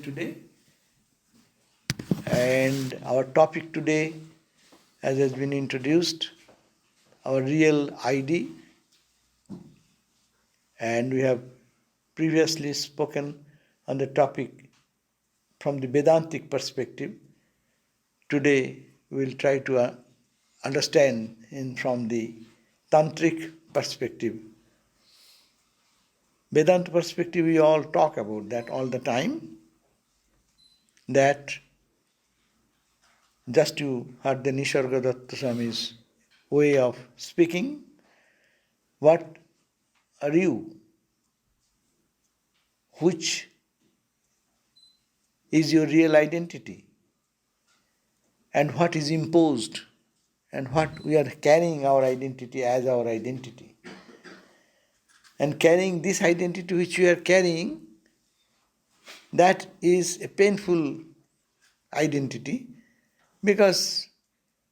today. And our topic today, as has been introduced, our real ID. And we have previously spoken on the topic from the Vedantic perspective. Today we will try to understand from the Tantric perspective. Vedanta perspective, we all talk about that all the time. That just you heard the Nisargadatta Swami's way of speaking. What are you? Which is your real identity? And what is imposed? And what we are carrying our identity as our identity. And carrying this identity which we are carrying, that is a painful identity, because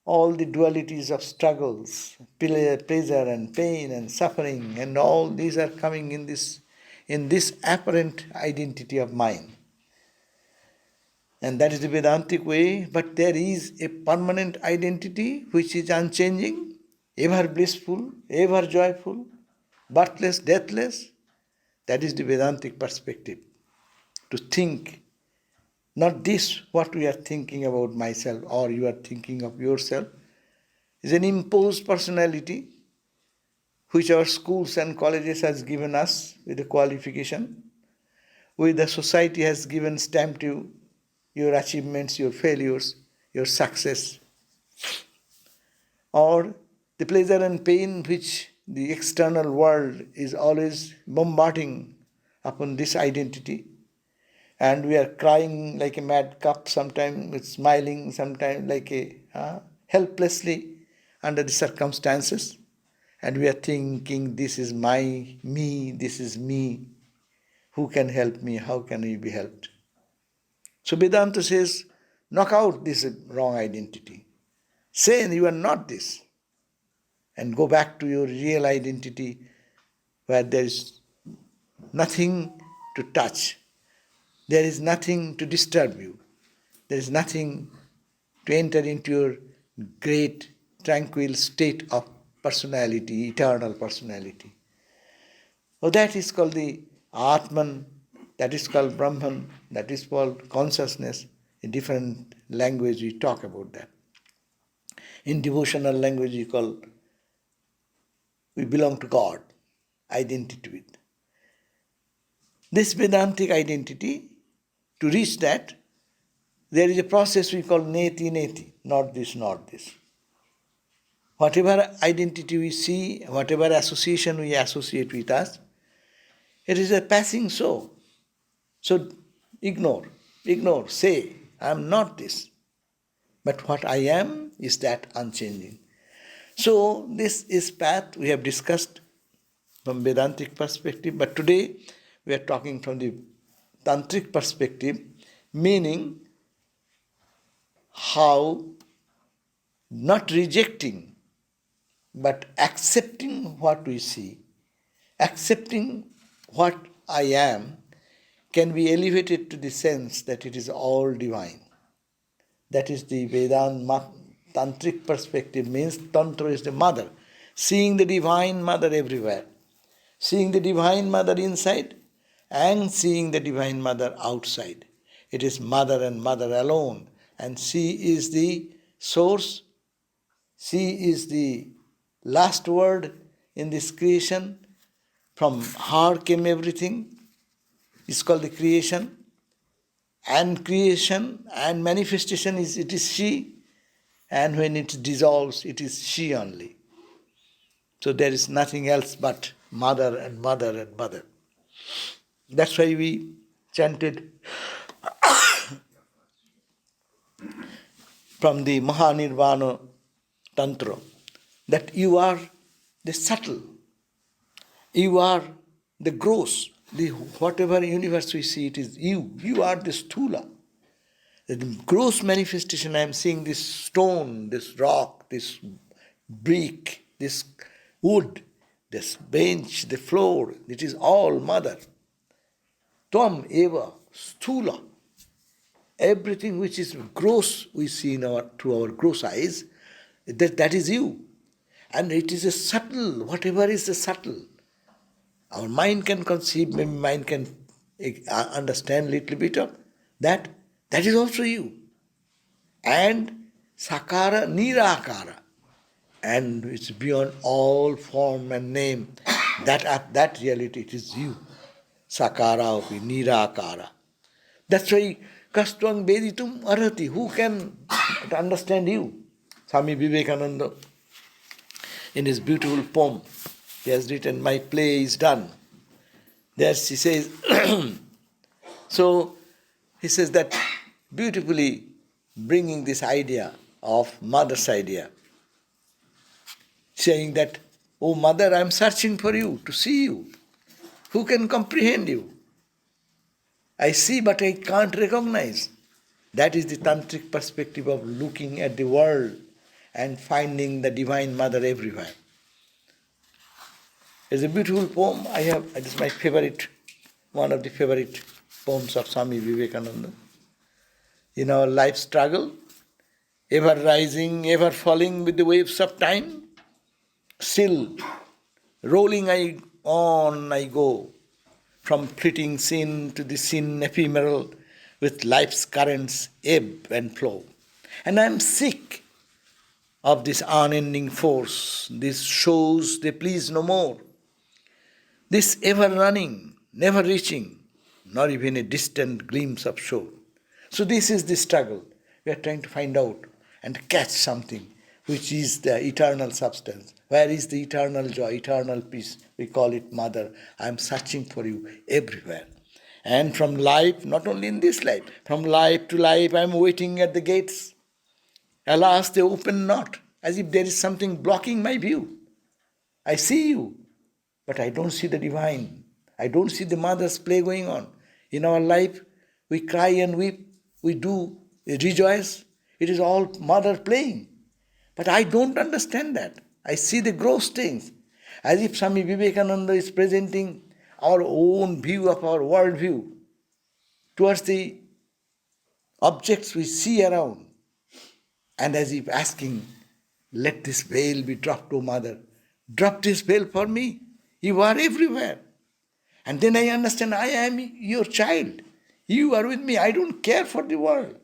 all the dualities of struggles, pleasure and pain and suffering, and all these are coming in this apparent identity of mine. And that is the Vedantic way, but there is a permanent identity which is unchanging, ever blissful, ever joyful, birthless, deathless. That is the Vedantic perspective. To think, not this, what we are thinking about myself or you are thinking of yourself, is an imposed personality which our schools and colleges has given us with a qualification, which the society has given stamp to your achievements, your failures, your success, or the pleasure and pain which the external world is always bombarding upon this identity. And we are crying like a mad cup, sometimes with smiling, sometimes like a helplessly under the circumstances. And we are thinking, this is me, this is me. Who can help me? How can we be helped? So Vedanta says, knock out this wrong identity. Say you are not this. And go back to your real identity where there is nothing to touch. There is nothing to disturb you. There is nothing to enter into your great, tranquil state of personality, eternal personality. So that is called the Atman, that is called Brahman, that is called consciousness. In different language we talk about that. In devotional language we belong to God, identity with. This Vedantic identity, to reach that, there is a process we call neti, not this, not this. Whatever identity we see, whatever association we associate with us, it is a passing show. So ignore, say, I am not this. But what I am is that unchanging. So this is path we have discussed from Vedantic perspective, but today we are talking from the Tantric perspective, meaning how not rejecting but accepting what we see, accepting what I am, can be elevated to the sense that it is all divine. That is the Vedanta Tantric perspective, means Tantra is the mother, seeing the divine mother everywhere, seeing the divine mother inside and seeing the divine mother outside. It is mother and mother alone, and she is the source, she is the last word in this creation. From her came everything. It's called the creation and manifestation it is she, and when it dissolves it is she only. So there is nothing else but mother and mother and mother. That's why we chanted from the Mahanirvana Tantra that you are the subtle, you are the gross, the whatever universe we see, it is you. You are the sthula. The gross manifestation, I am seeing this stone, this rock, this brick, this wood, this bench, the floor, it is all mother. Tvam eva sthula. Everything which is gross we see through our gross eyes, that is you. And it is a subtle, whatever is the subtle. Our mind can conceive, maybe mind can understand little bit of that. That is also you. And sakara, nirakara, and it's beyond all form and name. That reality, it is you. Sakara api, nirakara. That's why Kastvang Veditum Arhati. Who can understand you? Swami Vivekananda, in his beautiful poem, he has written, "My play is done." There he says, so he says that beautifully bringing this idea of mother's idea, saying that, "Oh mother, I am searching for you, to see you. Who can comprehend you? I see but I can't recognize." That is the Tantric perspective of looking at the world and finding the Divine Mother everywhere. It's a beautiful poem. It is my favorite, one of the favorite poems of Swami Vivekananda. In our life struggle, ever rising, ever falling with the waves of time, still rolling on I go, from fleeting sin to the sin ephemeral, with life's currents ebb and flow. And I am sick of this unending force, these shows they please no more, this ever running, never reaching, nor even a distant glimpse of shore. So this is the struggle. We are trying to find out and catch something which is the eternal substance. Where is the eternal joy, eternal peace? We call it Mother. I am searching for you everywhere. And from life, not only in this life, from life to life, I am waiting at the gates. Alas, they open not, as if there is something blocking my view. I see you, but I don't see the divine. I don't see the mother's play going on. In our life, we cry and weep, we do rejoice. It is all mother playing. But I don't understand that. I see the gross things. As if Swami Vivekananda is presenting our own view of our world view towards the objects we see around. And as if asking, let this veil be dropped, O Mother. Drop this veil for me. You are everywhere. And then I understand I am your child. You are with me. I don't care for the world.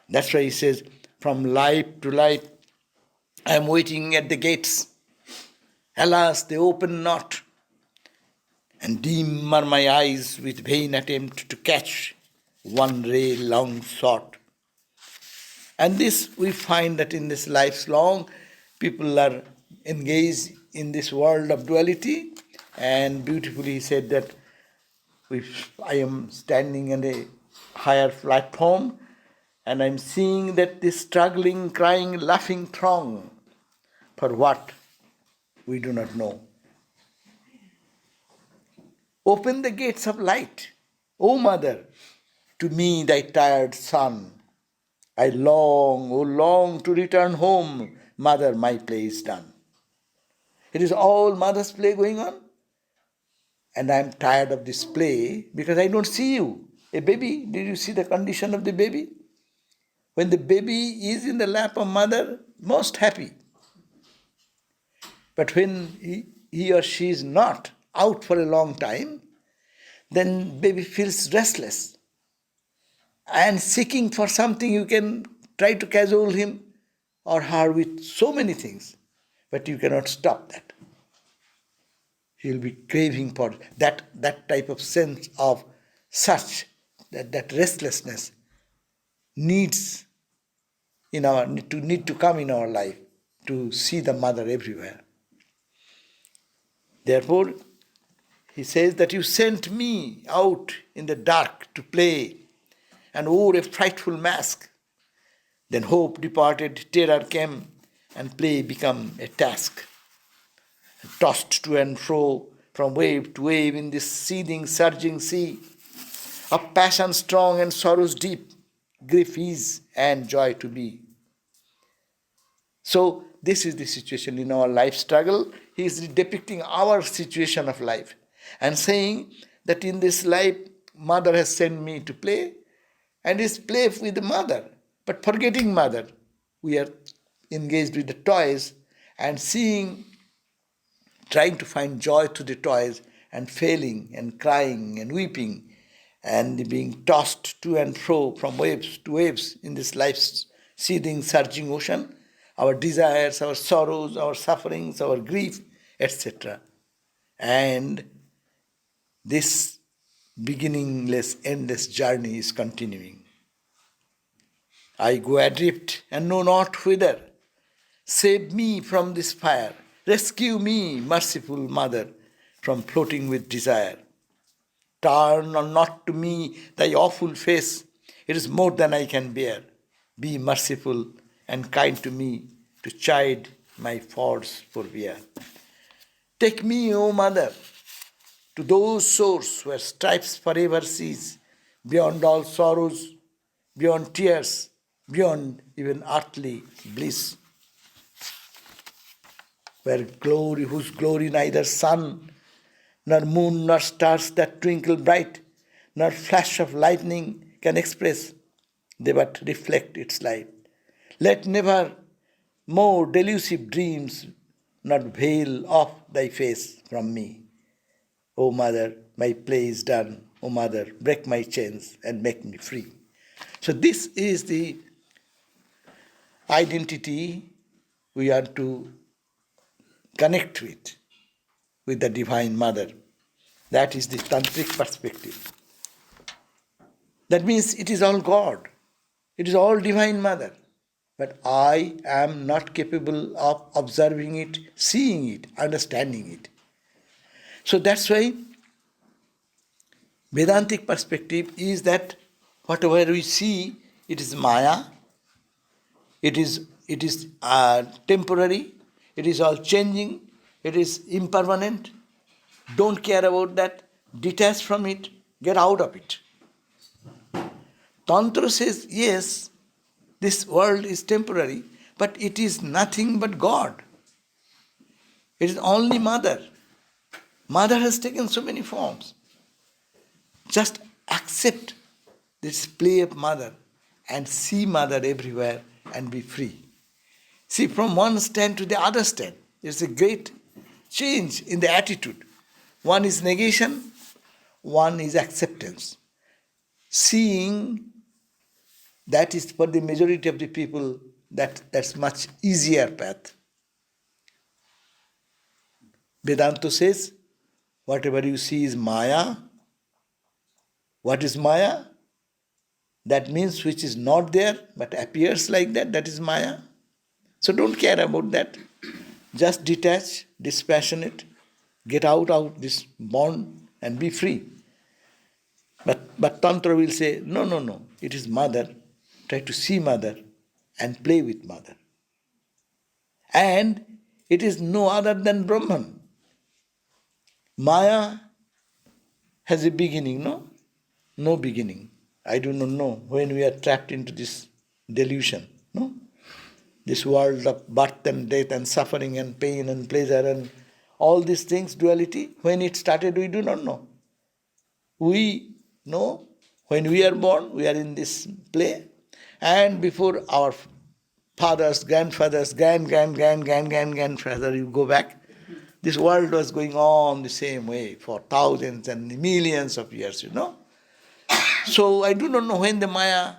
That's why he says, from life to life, I am waiting at the gates. Alas, they open not. And dim are my eyes with vain attempt to catch one ray long sought. And this we find that in this life's long, people are engaged in this world of duality. And beautifully he said that I am standing in a higher platform and I am seeing that this struggling, crying, laughing throng, for what? We do not know. Open the gates of light, O Mother, to me thy tired son. I long to return home. Mother, my play is done. It is all mother's play going on. And I am tired of this play because I don't see you. A baby, did you see the condition of the baby? When the baby is in the lap of mother, most happy. But when he or she is not out for a long time, then baby feels restless and seeking for something. You can try to cajole him or her with so many things, but you cannot stop that. He will be craving for that type of sense of such, that restlessness needs to come in our life to see the mother everywhere. Therefore, he says that you sent me out in the dark to play and wore a frightful mask. Then hope departed, terror came, and play became a task. Tossed to and fro, from wave to wave in this seething, surging sea, of passion strong and sorrows deep, grief is and joy to be. So this is the situation in our life struggle. He is depicting our situation of life and saying that in this life, Mother has sent me to play and is play with the mother. But forgetting mother, we are engaged with the toys and seeing, trying to find joy through the toys and failing and crying and weeping and being tossed to and fro from waves to waves in this life's seething, surging ocean, our desires, our sorrows, our sufferings, our grief, etc. And this beginningless, endless journey is continuing. I go adrift and know not whither. Save me from this fire. Rescue me, merciful mother, from floating with desire. Turn not to me thy awful face. It is more than I can bear. Be merciful and kind to me, to chide my faults forbear. Take me, O mother, to those shores where stripes forever cease, beyond all sorrows, beyond tears, beyond even earthly bliss, where glory, whose glory neither sun, nor moon, nor stars that twinkle bright, nor flash of lightning can express, they but reflect its light. Let never more delusive dreams not veil off thy face from me. O mother, my play is done. O mother, break my chains and make me free. So this is the identity we are to connect with the Divine Mother. That is the Tantric perspective. That means it is all God. It is all Divine Mother. But I am not capable of observing it, seeing it, understanding it. So that's why Vedantic perspective is that whatever we see, it is Maya, it is temporary, it is all changing, it is impermanent. Don't care about that, detach from it, get out of it. Tantra says, yes, this world is temporary, but it is nothing but God. It is only Mother. Mother has taken so many forms. Just accept this play of Mother and see Mother everywhere and be free. See, from one stand to the other stand, there's a great change in the attitude. One is negation, one is acceptance. Seeing, that is for the majority of the people, that's much easier path. Vedanta says, whatever you see is Maya. What is Maya? That means which is not there but appears like that, that is Maya. So don't care about that. Just detach, dispassionate, get out of this bond and be free. But Tantra will say, no, it is Mother. Try to see Mother and play with Mother. And it is no other than Brahman. Maya has a beginning, no? No beginning. I do not know when we are trapped into this delusion, no? This world of birth and death and suffering and pain and pleasure and all these things, duality, when it started, we do not know. We know when we are born, we are in this play, and before our fathers, grandfathers, grandfather, you go back, this world was going on the same way for thousands and millions of years, So I do not know when the Maya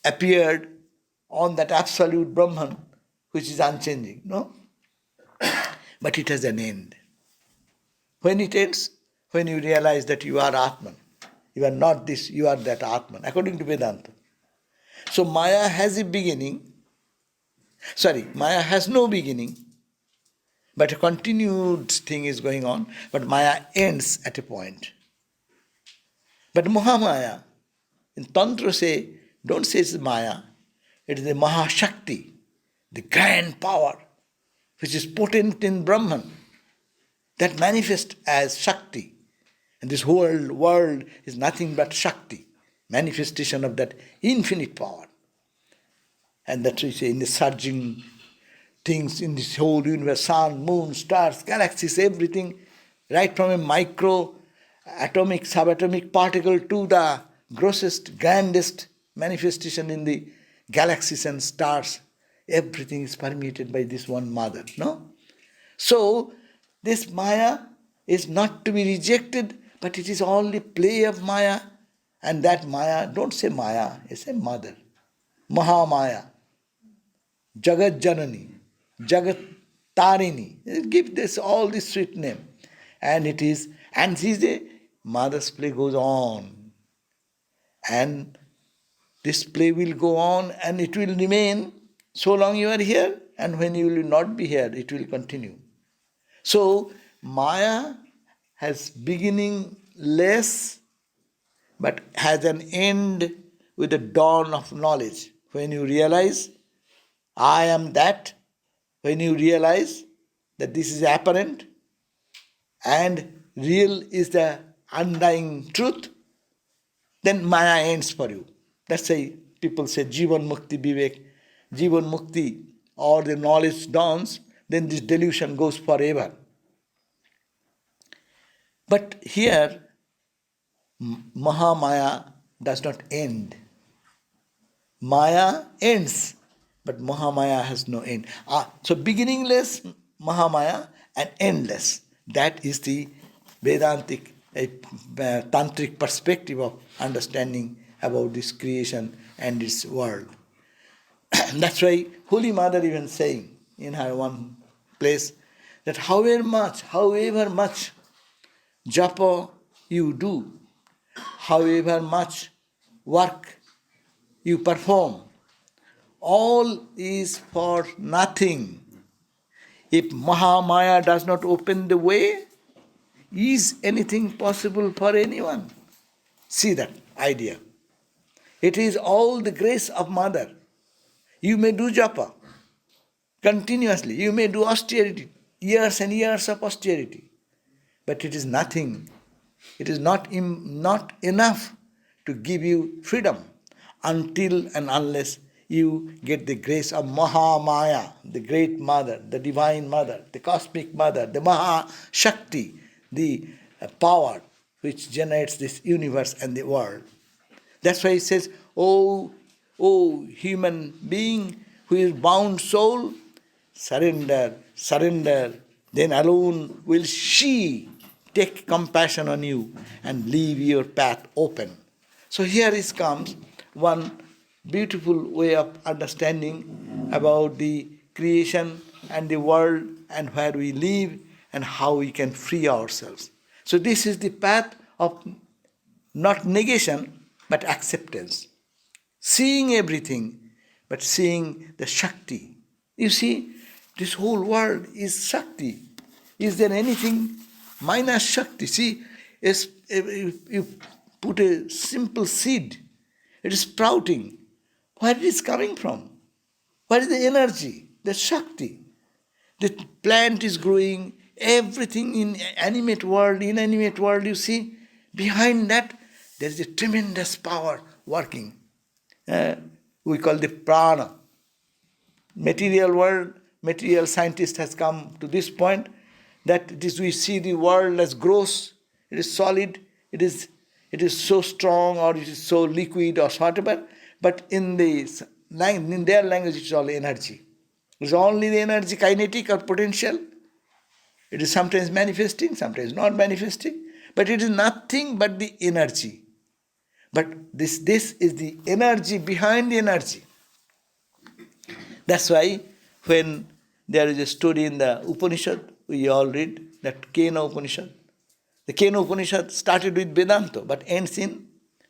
appeared on that absolute Brahman, which is unchanging, no? But it has an end. When it ends, when you realize that you are Atman, you are not this, you are that Atman, according to Vedanta. So Maya has a beginning, Maya has no beginning, but a continued thing is going on, but Maya ends at a point. But Mahamaya, in Tantra don't say it's Maya, it is the Mahashakti, the grand power, which is potent in Brahman, that manifests as Shakti. And this whole world is nothing but Shakti, manifestation of that infinite power. And that's why we say in the surging things in this whole universe, sun, moon, stars, galaxies, everything, right from a micro, atomic, subatomic particle to the grossest, grandest manifestation in the galaxies and stars, everything is permeated by this one mother, no? So, this Maya is not to be rejected, but it is only play of Maya. And that Maya, don't say Maya, say mother. Mahamaya, Jagat Janani, Jagat Tarini. Give this all this sweet name. And it is, and see the mother's play goes on. And this play will go on and it will remain so long you are here, and when you will not be here, it will continue. So, Maya has beginning less, but has an end with the dawn of knowledge. When you realize, I am that, when you realize that this is apparent and real is the undying truth, then Maya ends for you. That's why people say Jivan Mukti Vivek, Jivan Mukti, or the knowledge dawns, then this delusion goes forever. But here, Mahamaya does not end. Maya ends, but Mahamaya has no end. So beginningless Mahamaya and endless. That is the Vedantic, Tantric perspective of understanding about this creation and its world. That's why Holy Mother even saying in her one place that however much japa you do, however much work you perform, all is for nothing. If Mahamaya does not open the way, is anything possible for anyone? See that idea. It is all the grace of Mother. You may do japa continuously, you may do austerity, years and years of austerity, but it is nothing. It is not enough to give you freedom until and unless you get the grace of Mahamaya, the great mother, the divine mother, the cosmic mother, the Maha Shakti, the power which generates this universe and the world. That's why he says, oh human being who is bound soul, surrender, then alone will she take compassion on you and leave your path open. So here comes one beautiful way of understanding about the creation and the world and where we live and how we can free ourselves. So this is the path of not negation but acceptance. Seeing everything but seeing the Shakti. You see, this whole world is Shakti. Is there anything minus Shakti? See, if you put a simple seed, it is sprouting. Where it is coming from? Where is the energy? The Shakti. The plant is growing, everything in animate world, inanimate world, you see, behind that there is a tremendous power working. We call the prana. Material world, material scientist has come to this point that it is, we see the world as gross, it is solid, it is so strong or it is so liquid or whatever, but in their language it is all energy. It is only the energy, kinetic or potential. It is sometimes manifesting, sometimes not manifesting, but it is nothing but the energy. But this is the energy behind the energy. That's why when there is a story in the Upanishad, we all read that Kena Upanishad. The Kena Upanishad started with Vedanta but ends in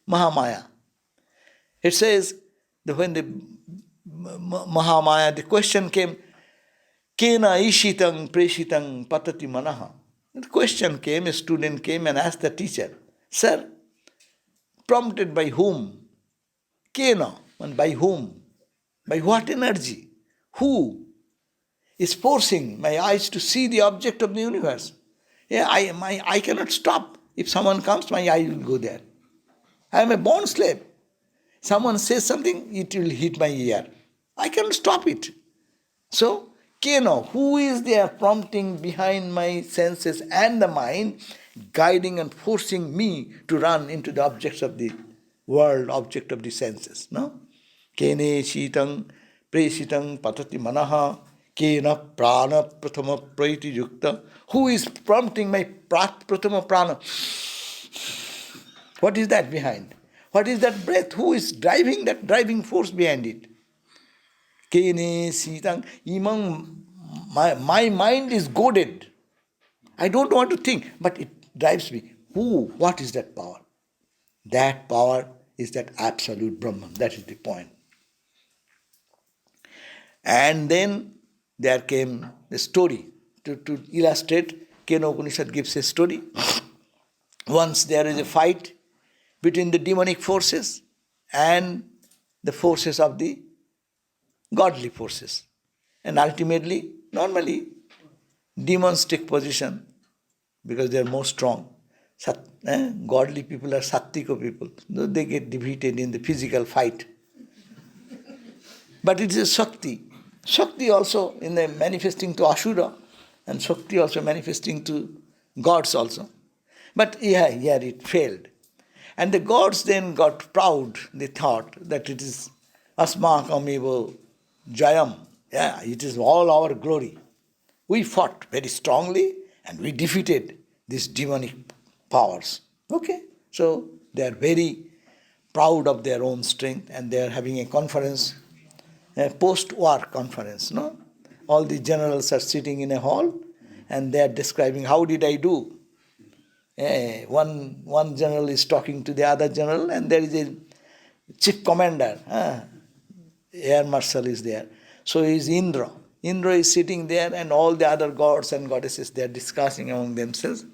Mahamaya. It says that when the Mahamaya, the question came, Kena ishitang preshitang patati manaha. The question came, a student came and asked the teacher, Sir, prompted by whom? Kena, and by whom? By what energy? Who is forcing my eyes to see the object of the universe? Yeah, I cannot stop. If someone comes, my eye will go there. I am a born slave. Someone says something, it will hit my ear. I cannot stop it. So, Keno, who is there prompting behind my senses and the mind, guiding and forcing me to run into the objects of the world, object of the senses. No? Kene shitang presitang patati manaha kena prana prathama praiti yukta. Who is prompting my prathama prana? What is that behind? What is that breath? Who is driving that driving force behind it? Kene sitang imang. My mind is goaded. I don't want to think, but it drives me. Who? What is that power? That power is that absolute Brahman. That is the point. And then there came the story. To illustrate, Kena Upanishad gives a story. Once there is a fight between the demonic forces and the forces of the godly forces. And ultimately, normally, demons take position because they are more strong. Godly people are sattvika people. They get defeated in the physical fight. But it is Shakti. Shakti also in the manifesting to Ashura, and Shakti also manifesting to gods also. But here it failed. And the gods then got proud. They thought that it is Asmakam eva Jayam. Yeah, it is all our glory. We fought very strongly and we defeated these demonic powers. Okay? So they are very proud of their own strength and they are having a conference, a post-war conference. No? All the generals are sitting in a hall and they are describing, how did I do? One general is talking to the other general and there is a chief commander. Air marshal is there. So is Indra. Indra is sitting there and all the other gods and goddesses, they are discussing among themselves.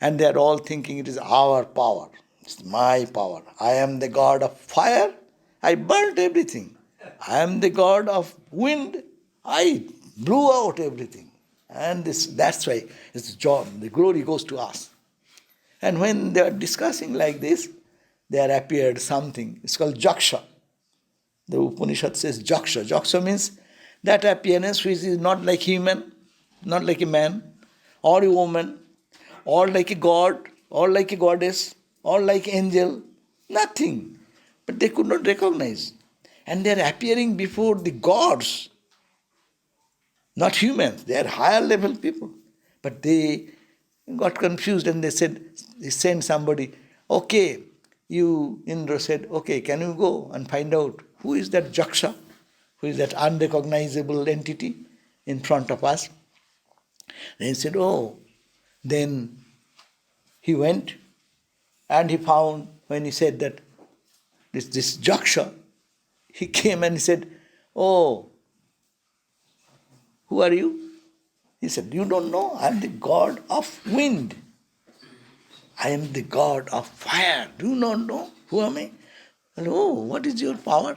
And they are all thinking it is our power. It's my power. I am the god of fire. I burnt everything. I am the god of wind. I blew out everything. And that's why it's joy. The glory goes to us. And when they are discussing like this, there appeared something. It's called Jaksha. The Upanishad says Jaksha. Jaksha means that appearance which is not like human, not like a man, or a woman, or like a god, or like a goddess, or like angel. Nothing. But they could not recognize. And they are appearing before the gods, not humans. They are higher level people. But they got confused and they sent somebody, okay, Indra said, okay, can you go and find out who is that Jaksha, who is that unrecognizable entity in front of us? Then he said, oh. Then he went and he found, when he said that this Jaksha, he came and he said, oh, who are you? He said, you don't know, I am the god of wind. I am the god of fire. Do you not know? Who am I? Oh, what is your power?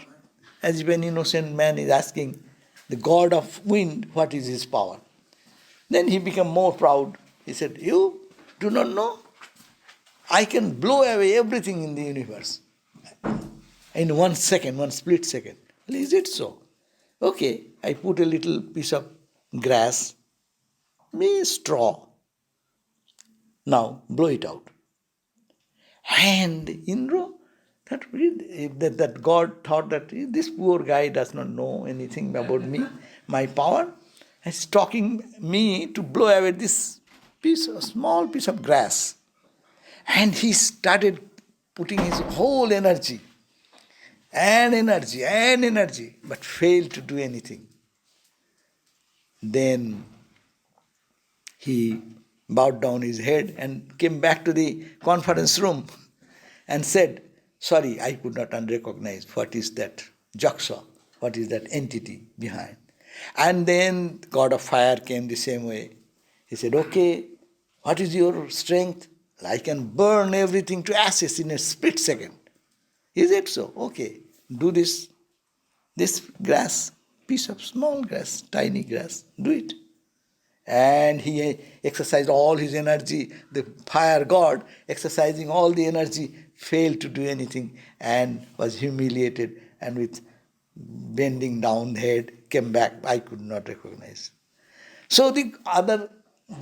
As if an innocent man is asking the god of wind, what is his power? Then he became more proud. He said, you do not know? I can blow away everything in the universe in 1 second, 1 split second. Well, is it so? Okay, I put a little piece of grass, maybe straw. Now blow it out. And Indra, that God thought that this poor guy does not know anything about me, my power, and is talking me to blow away this small piece of grass. And he started putting his whole energy, but failed to do anything. Then he bowed down his head and came back to the conference room and said, sorry, I could not recognize what is that Jaksha, what is that entity behind. And then God of fire came the same way. He said, okay, what is your strength? I can burn everything to ashes in a split second. Is it so? Okay, do this grass, piece of small grass, tiny grass, do it. And he exercised all his energy. The fire god, exercising all the energy, failed to do anything and was humiliated, and with bending down the head, came back. I could not recognize. So the other,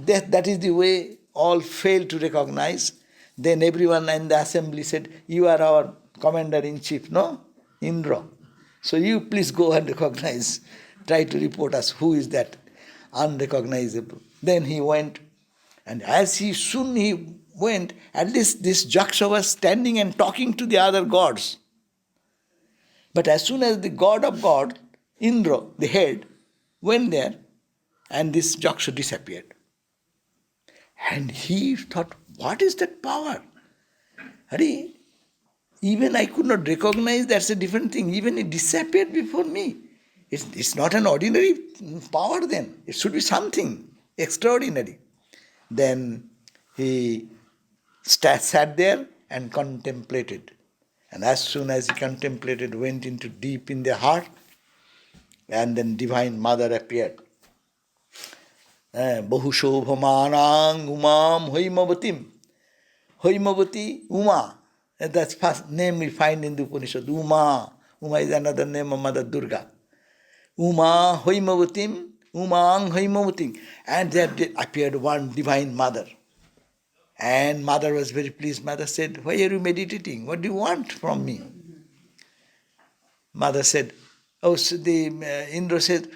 that is the way all failed to recognize. Then everyone in the assembly said, you are our commander-in-chief, no? Indra. So you please go and recognize, try to report us who is that unrecognizable. Then he went, and as he went, at least this Jaksha was standing and talking to the other gods. But as soon as the god of God, Indra, the head, went there, and this Jaksha disappeared. And he thought, what is that power? Hari, even I could not recognize, that's a different thing. Even it disappeared before me. It's not an ordinary power then. It should be something extraordinary. Then he sat there and contemplated. And as soon as he contemplated, went into deep in the heart, and then Divine Mother appeared. Bahushobhamanang umam hoimavatim. Hoimavati, Uma. That's first name we find in the Upanishad. Uma. Uma is another name of Mother Durga. Uma hoimavatim, umang hoimavatim. And there appeared one Divine Mother. And Mother was very pleased. Mother said, why are you meditating? What do you want from me? Mother said, Indra said,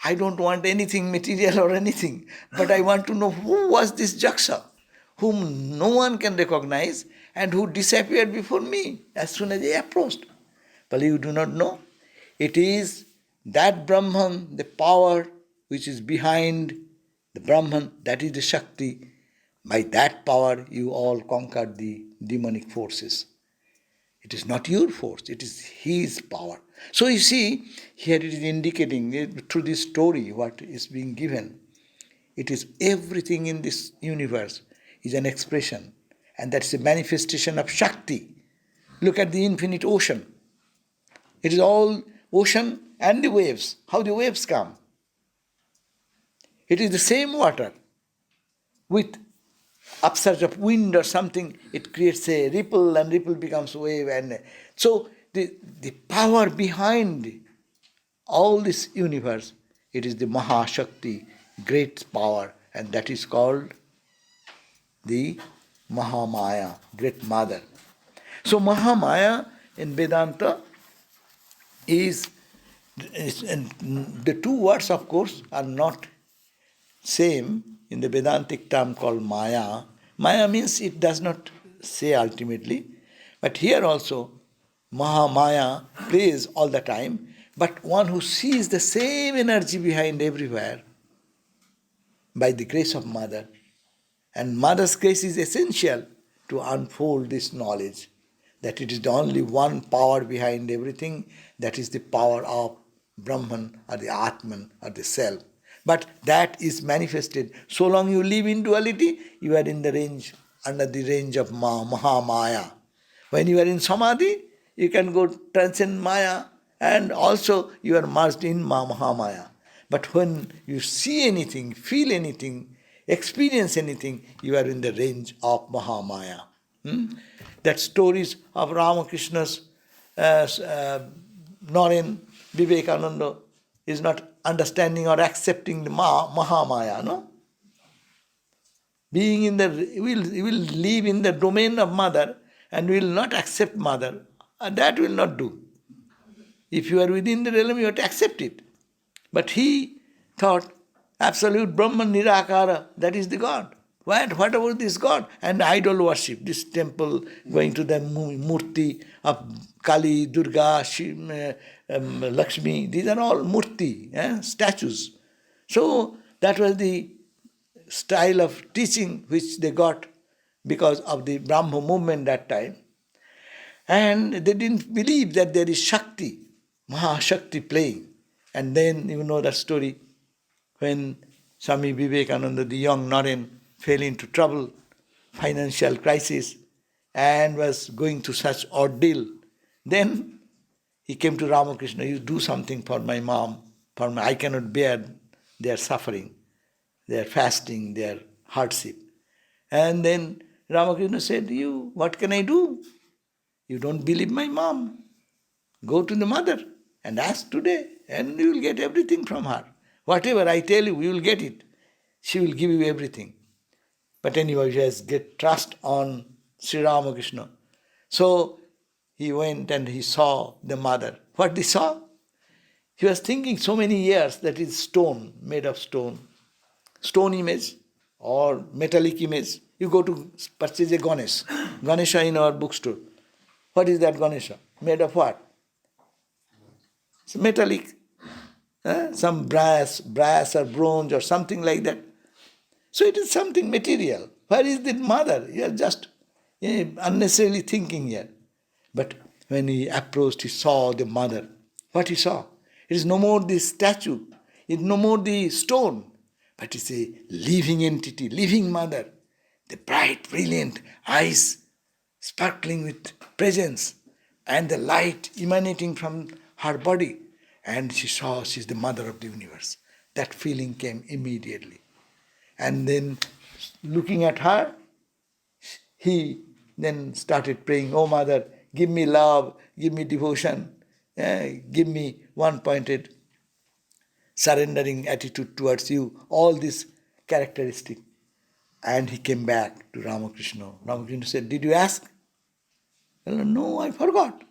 I don't want anything material or anything, but I want to know who was this Jaksha, whom no one can recognize and who disappeared before me as soon as he approached. But you do not know. It is that Brahman, the power which is behind the Brahman, that is the Shakti. By that power you all conquered the demonic forces. It is not your force, it is his power. So you see, here it is indicating through this story what is being given. It is everything in this universe is an expression, and that's a manifestation of Shakti. Look at the infinite ocean. It is all ocean and the waves. How the waves come? It is the same water. With upsurge of wind or something, it creates a ripple, and ripple becomes wave. And so the power behind all this universe, it is the Mahashakti, great power, and that is called the Mahamaya, great mother. So Mahamaya in Vedanta is and the two words, of course, are not same in the Vedantic term called Maya. Maya means it does not say ultimately, but here also Mahamaya plays all the time, but one who sees the same energy behind everywhere by the grace of Mother. And Mother's grace is essential to unfold this knowledge, that it is the only one power behind everything, that is the power of Brahman or the Atman or the Self. But that is manifested. So long you live in duality, you are in the range, under the range of Mahamaya. When you are in Samadhi, you can go transcend Maya, and also you are merged in Mahamaya. But when you see anything, feel anything, experience anything, you are in the range of Mahamaya. That stories of Ramakrishna's Naren, Vivekananda is not understanding or accepting the Mahamaya, no? Being in the, he will live in the domain of Mother and will not accept Mother. And that will not do. If you are within the realm, you have to accept it. But he thought, absolute Brahman Nirakara, that is the God. What about this God? And idol worship, this temple, going to the murti of Kali, Durga, Lakshmi, these are all murti, statues. So that was the style of teaching which they got because of the Brahmo movement that time. And they didn't believe that there is Shakti, Mahashakti playing. And then you know the story when Swami Vivekananda, the young Naren, fell into trouble, financial crisis, and was going through such ordeal. Then he came to Ramakrishna, you do something for my mom, I cannot bear their suffering, their fasting, their hardship. And then Ramakrishna said, what can I do? You don't believe my mom. Go to the mother and ask today, and you will get everything from her. Whatever I tell you, you will get it. She will give you everything. But anyway, he has get trust on Sri Ramakrishna. So he went and he saw the mother. What he saw? He was thinking so many years that is stone, made of stone. Stone image or metallic image. You go to purchase a Ganesha in our bookstore. What is that Ganesha? Made of what? It's metallic. Some brass or bronze or something like that. So it is something material. Where is the mother? You are just unnecessarily thinking here. But when he approached, he saw the mother. What he saw? It is no more the statue. It is no more the stone. But it's a living entity, living mother. The bright, brilliant eyes sparkling with presence and the light emanating from her body. And she saw she's the mother of the universe. That feeling came immediately. And then looking at her, he then started praying, "Oh mother, give me love, give me devotion, give me one-pointed surrendering attitude towards you," all these characteristics. And he came back to Ramakrishna. Ramakrishna said, "Did you ask?" Well, "No, I forgot."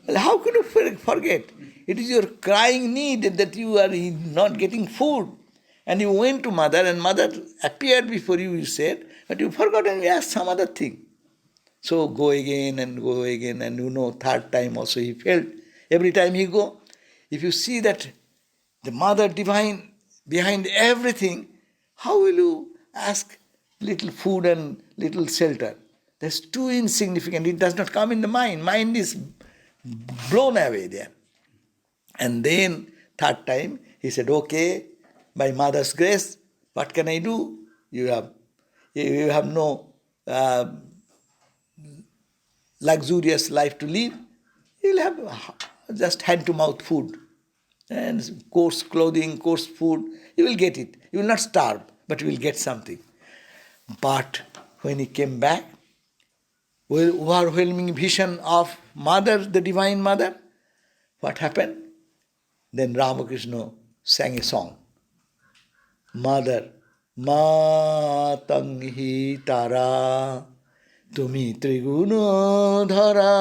Well, how could you forget? It is your crying need that you are not getting food. And you went to mother and mother appeared before you, you said, but you forgot and you asked some other thing. So go again, and third time also he felt. Every time he go, if you see that the mother divine behind everything, how will you ask little food and little shelter? That's too insignificant. It does not come in the mind. Mind is blown away there. And then third time he said, "Okay, by mother's grace, what can I do? You have no luxurious life to live. You'll have just hand-to-mouth food and coarse clothing, coarse food. You will get it. You will not starve, but you will get something." But when he came back, overwhelming vision of mother, the divine mother, what happened? Then Ramakrishna sang a song. "Mother, matang hi tara, tumi triguno dhara,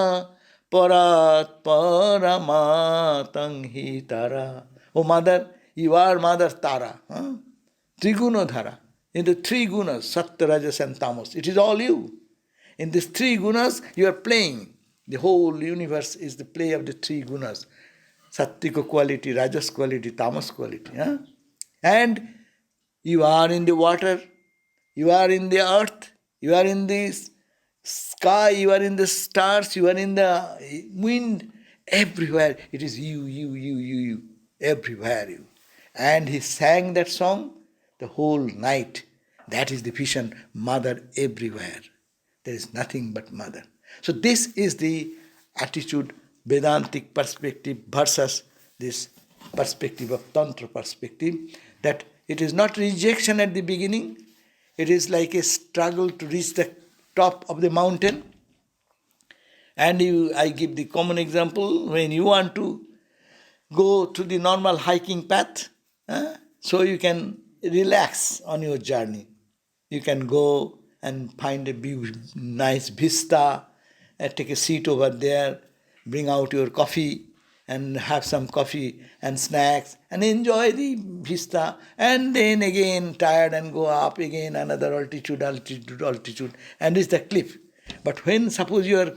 parat paramatang hi tara." Oh mother, you are Mother Tara. Triguno dhara. In the three gunas, Satya, Rajas and Tamas, it is all you. In these three gunas, you are playing. The whole universe is the play of the three gunas. Sattvika quality, Rajas quality, Tamas quality. And you are in the water, you are in the earth, you are in the sky, you are in the stars, you are in the wind. Everywhere it is you, everywhere you. And he sang that song the whole night. That is the vision, mother everywhere. There is nothing but mother. So this is the attitude, Vedantic perspective versus this perspective of Tantra perspective, that it is not rejection at the beginning, it is like a struggle to reach the top of the mountain. And I give the common example, when you want to go to the normal hiking path, so you can relax on your journey. You can go and find a nice vista, take a seat over there, bring out your coffee and have some coffee and snacks and enjoy the vista, and then again tired and go up again another altitude, and reach the cliff. But when suppose you are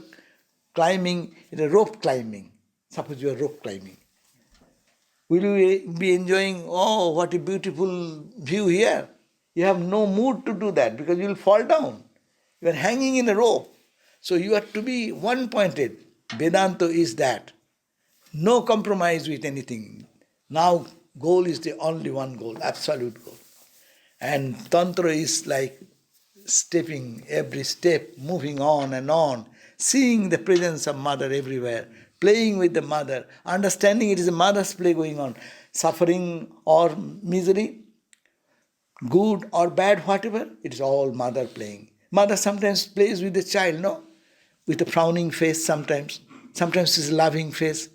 climbing, rope climbing, will you be enjoying, "Oh, what a beautiful view here"? You have no mood to do that because you will fall down. You are hanging in a rope. So you are to be one-pointed. Vedanta is that. No compromise with anything. Now goal is the only one goal, absolute goal. And Tantra is like stepping every step, moving on and on, seeing the presence of mother everywhere, playing with the mother, understanding it is a mother's play going on. Suffering or misery, good or bad, whatever, it is all mother playing. Mother sometimes plays with the child, no? With a frowning face sometimes. Sometimes it's a loving face.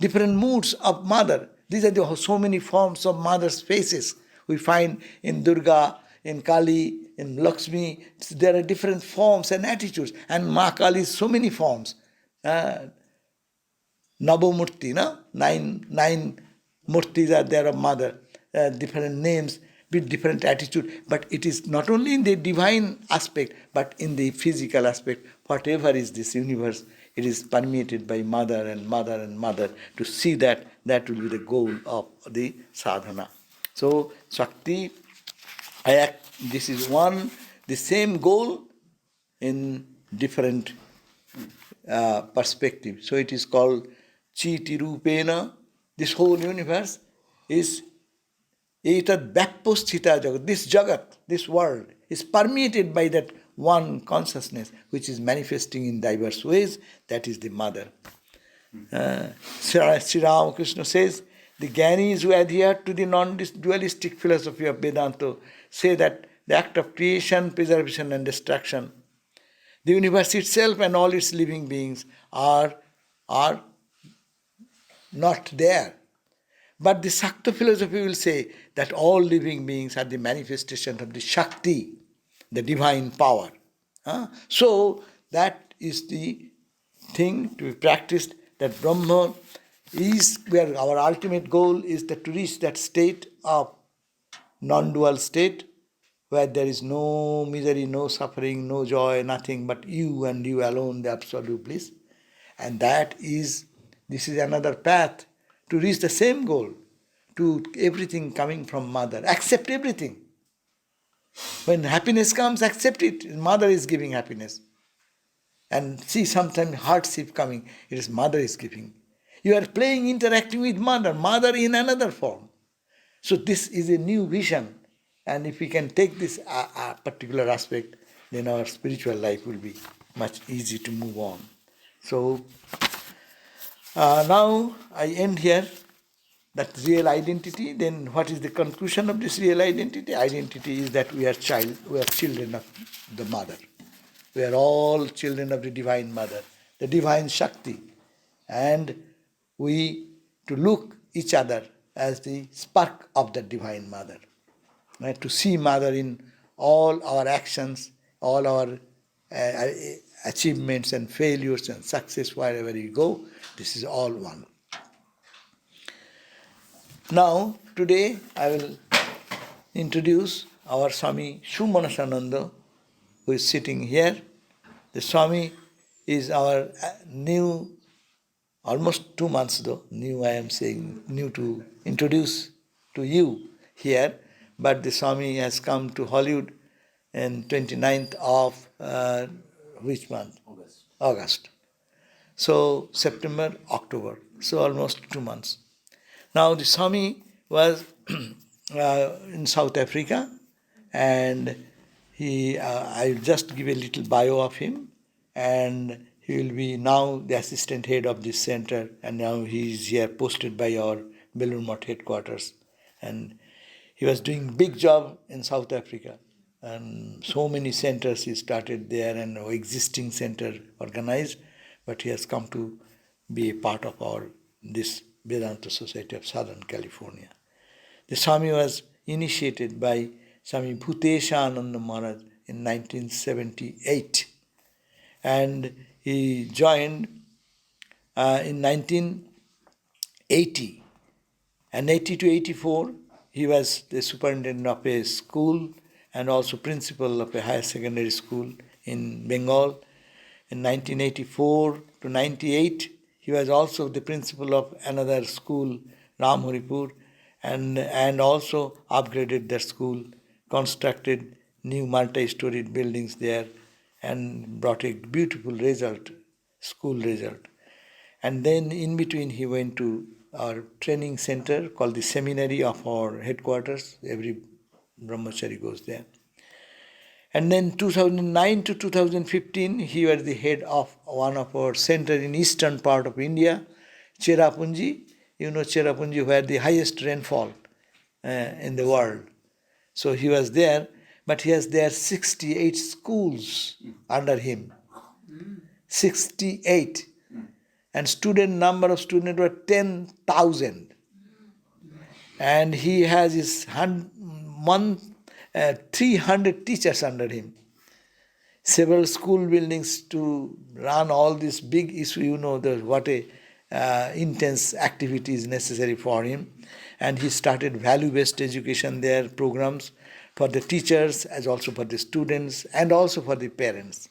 Different moods of mother. These are so many forms of mother's faces we find in Durga, in Kali, in Lakshmi. There are different forms and attitudes. And Ma Kali is so many forms. Navamurti, no? Nine murtis are there of mother, different names with different attitude. But it is not only in the divine aspect, but in the physical aspect. Whatever is this universe, it is permeated by mother and mother and mother. To see that, that will be the goal of the sadhana. So, Shakti, this is the same goal in different perspective. So it is called Chiti Rupena. This whole universe is etad Bhakposthita Jagat. This Jagat, this world, is permeated by that one consciousness which is manifesting in diverse ways. That is the mother. Sri Ramakrishna says, the Gyanis who adhere to the non-dualistic philosophy of Vedanta say that the act of creation, preservation and destruction, the universe itself and all its living beings are not there. But the Shakta philosophy will say that all living beings are the manifestation of the Shakti, the divine power. So that is the thing to be practiced, that Brahma is where our ultimate goal is that to reach that state of non-dual state where there is no misery, no suffering, no joy, nothing but you and you alone, the absolute bliss. And this is another path to reach the same goal, to everything coming from mother. Accept everything. When happiness comes, accept it. Mother is giving happiness. And see, sometimes hardship coming, it is mother is giving. You are playing, interacting with mother in another form. So this is a new vision. And if we can take this particular aspect, then our spiritual life will be much easy to move on. So now I end here. That real identity. Then what is the conclusion of this real identity? Identity is that we are children of the mother. We are all children of the divine mother, the divine Shakti. And we to look each other as the spark of the divine mother. Right? To see mother in all our actions, all our achievements and failures and success, wherever you go, this is all one. Now, today I will introduce our Swami Sumanasananda, who is sitting here. The Swami is our new, almost 2 months though, new I am saying, new to introduce to you here, but the Swami has come to Hollywood on 29th of which month? August. So September, October, so almost 2 months. Now the Swami was in South Africa, and I will just give a little bio of him, and he will be now the assistant head of this center, and now he is here posted by our Belur Math headquarters. And he was doing big job in South Africa, and so many centers he started there and existing center organized, but he has come to be a part of this Vedanta Society of Southern California. The Swami was initiated by Swami Bhuteshananda Maharaj in 1978, and he joined in 1980. And 80 to 84, he was the superintendent of a school and also principal of a higher secondary school in Bengal. In 1984 to 98, he was also the principal of another school, Ramharipur, and also upgraded the school, constructed new multi-storied buildings there, and brought a beautiful school result. And then in between he went to our training center called the seminary of our headquarters. Every brahmachari goes there. And then 2009 to 2015, he was the head of one of our centers in eastern part of India, Cherrapunji. You know Cherrapunji, where the highest rainfall in the world. So he was there, but he has there 68 schools under him. 68. And number of students were 10,000. And he has his 300 teachers under him. several school buildings to run all this big issue. What a intense activity is necessary for him. And he started value-based education there, programs for the teachers as also for the students and also for the parents.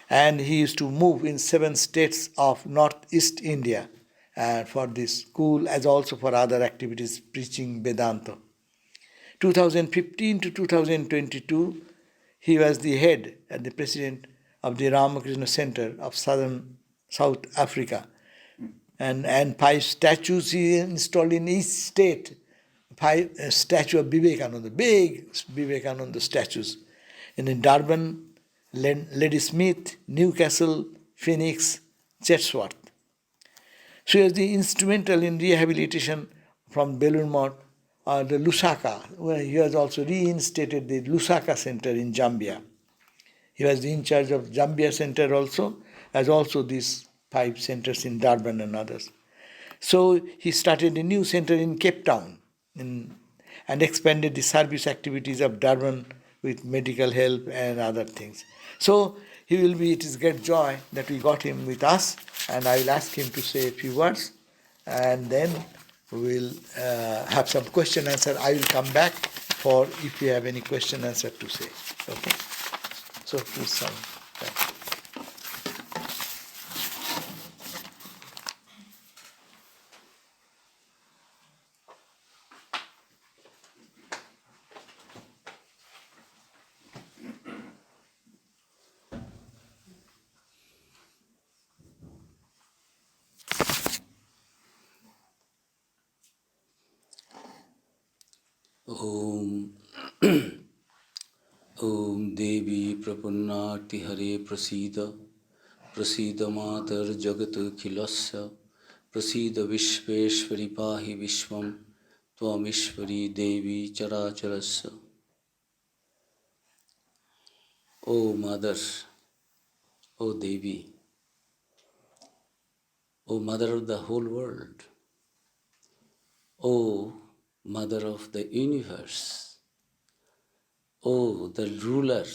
And he used to move in 7 states of northeast India for this school as also for other activities preaching Vedanta. 2015 to 2022, he was the head and the president of the Ramakrishna Center of South Africa. And 5 statues he installed in each state. 5 statue of Vivekananda, big Vivekananda statues. And in Durban, Ladysmith, Newcastle, Phoenix, Chatsworth. So he was the instrumental in rehabilitation from Belurmont, the Lusaka, where he has also reinstated the Lusaka Center in Zambia. He was in charge of Zambia Center also, as also these 5 centers in Durban and others. So he started a new center in Cape Town and expanded the service activities of Durban with medical help and other things. So it is great joy that we got him with us, and I will ask him to say a few words, and then we will have some question answer. I will come back for if you have any question answer to say. Okay. So please, Swami. Thank you. Om Om Devi Prapunnati Hare Prasida Prasida Matar Jagat Khilasya Prasida Vishveshwari Pahi Vishwam Tvamishwari Devi Characharasya. O Mother, O Devi, O Mother of the whole world, O Mother of the universe, O the ruler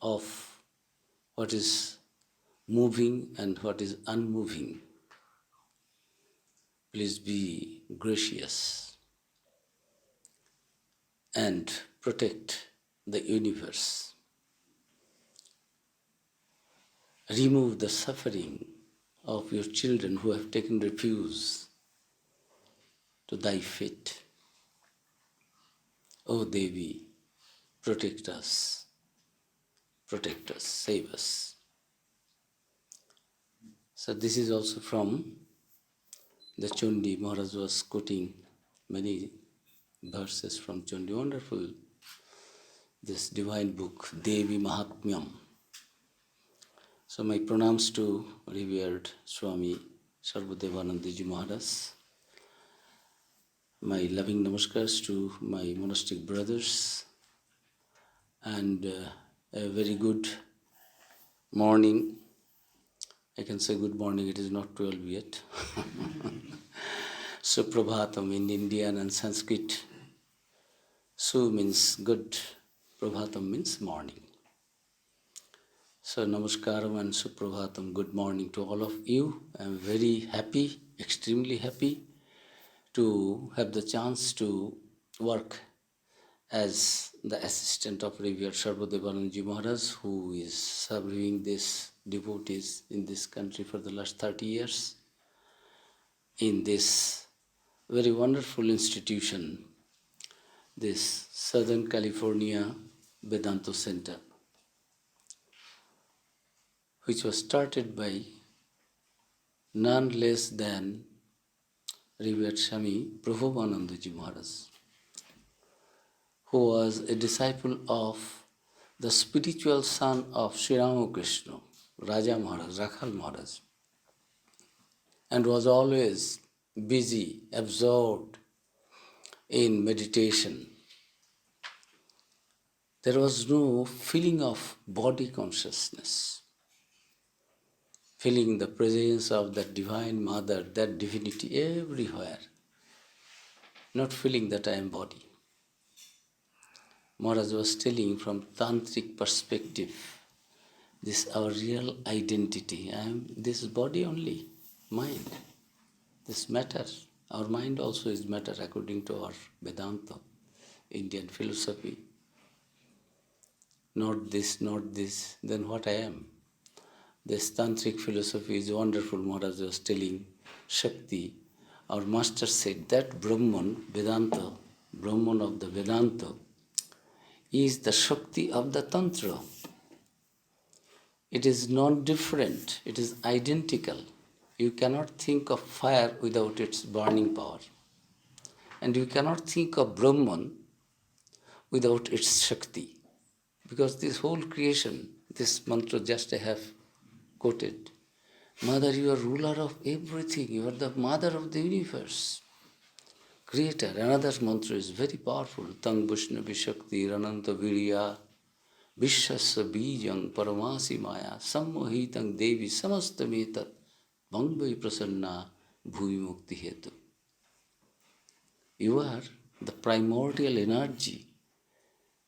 of what is moving and what is unmoving, please be gracious and protect the universe. Remove the suffering of your children who have taken refuge to thy feet. O Devi, protect us, save us. So this is also from the Chundi. Maharaj was quoting many verses from Chundi. Wonderful, this divine book, Devi Mahatmyam. So my pranams to revered Swami Sarvadevananda Ji Maharaj. My loving namaskars to my monastic brothers, and a very good morning. I can say good morning, it is not 12 yet. Suprabhatam in Indian and Sanskrit. Su means good, Prabhatam means morning. So namaskaram and Suprabhatam, good morning to all of you. I am very happy, extremely happy to have the chance to work as the assistant of Revered Sarvadevananda Ji Maharaj, who is serving these devotees in this country for the last 30 years, in this very wonderful institution, this Southern California Vedanta Center, which was started by none less than Revered Swami Prabhupada Ji Maharaj, who was a disciple of the spiritual son of Sri Ramakrishna, Raja Maharaj, Rakhal Maharaj, and was always busy, absorbed in meditation. There was no feeling of body consciousness, feeling the presence of that Divine Mother, that divinity everywhere, not feeling that I am body. Maharaj was telling from Tantric Perspective, this our real identity. I am this body only, mind. This matter. Our mind also is matter according to our Vedanta, Indian philosophy. Not this, then what I am? This Tantric philosophy is wonderful. Maharaj was telling Shakti. Our master said that Brahman, Vedanta, Brahman of the Vedanta, is the Shakti of the Tantra. It is not different, it is identical. You cannot think of fire without its burning power. And you cannot think of Brahman without its Shakti. Because this whole creation, this mantra just I have quoted, Mother, you are ruler of everything, you are the mother of the universe. Creator. Another mantra is very powerful. Tang Vaishnavi Shakti Rananta Virya Vishwasya Bijang Paramasi Maya Sammohitang Devi Samastametat Bangvai Prasanna Bhuvi Mukti Hetu. You are the primordial energy,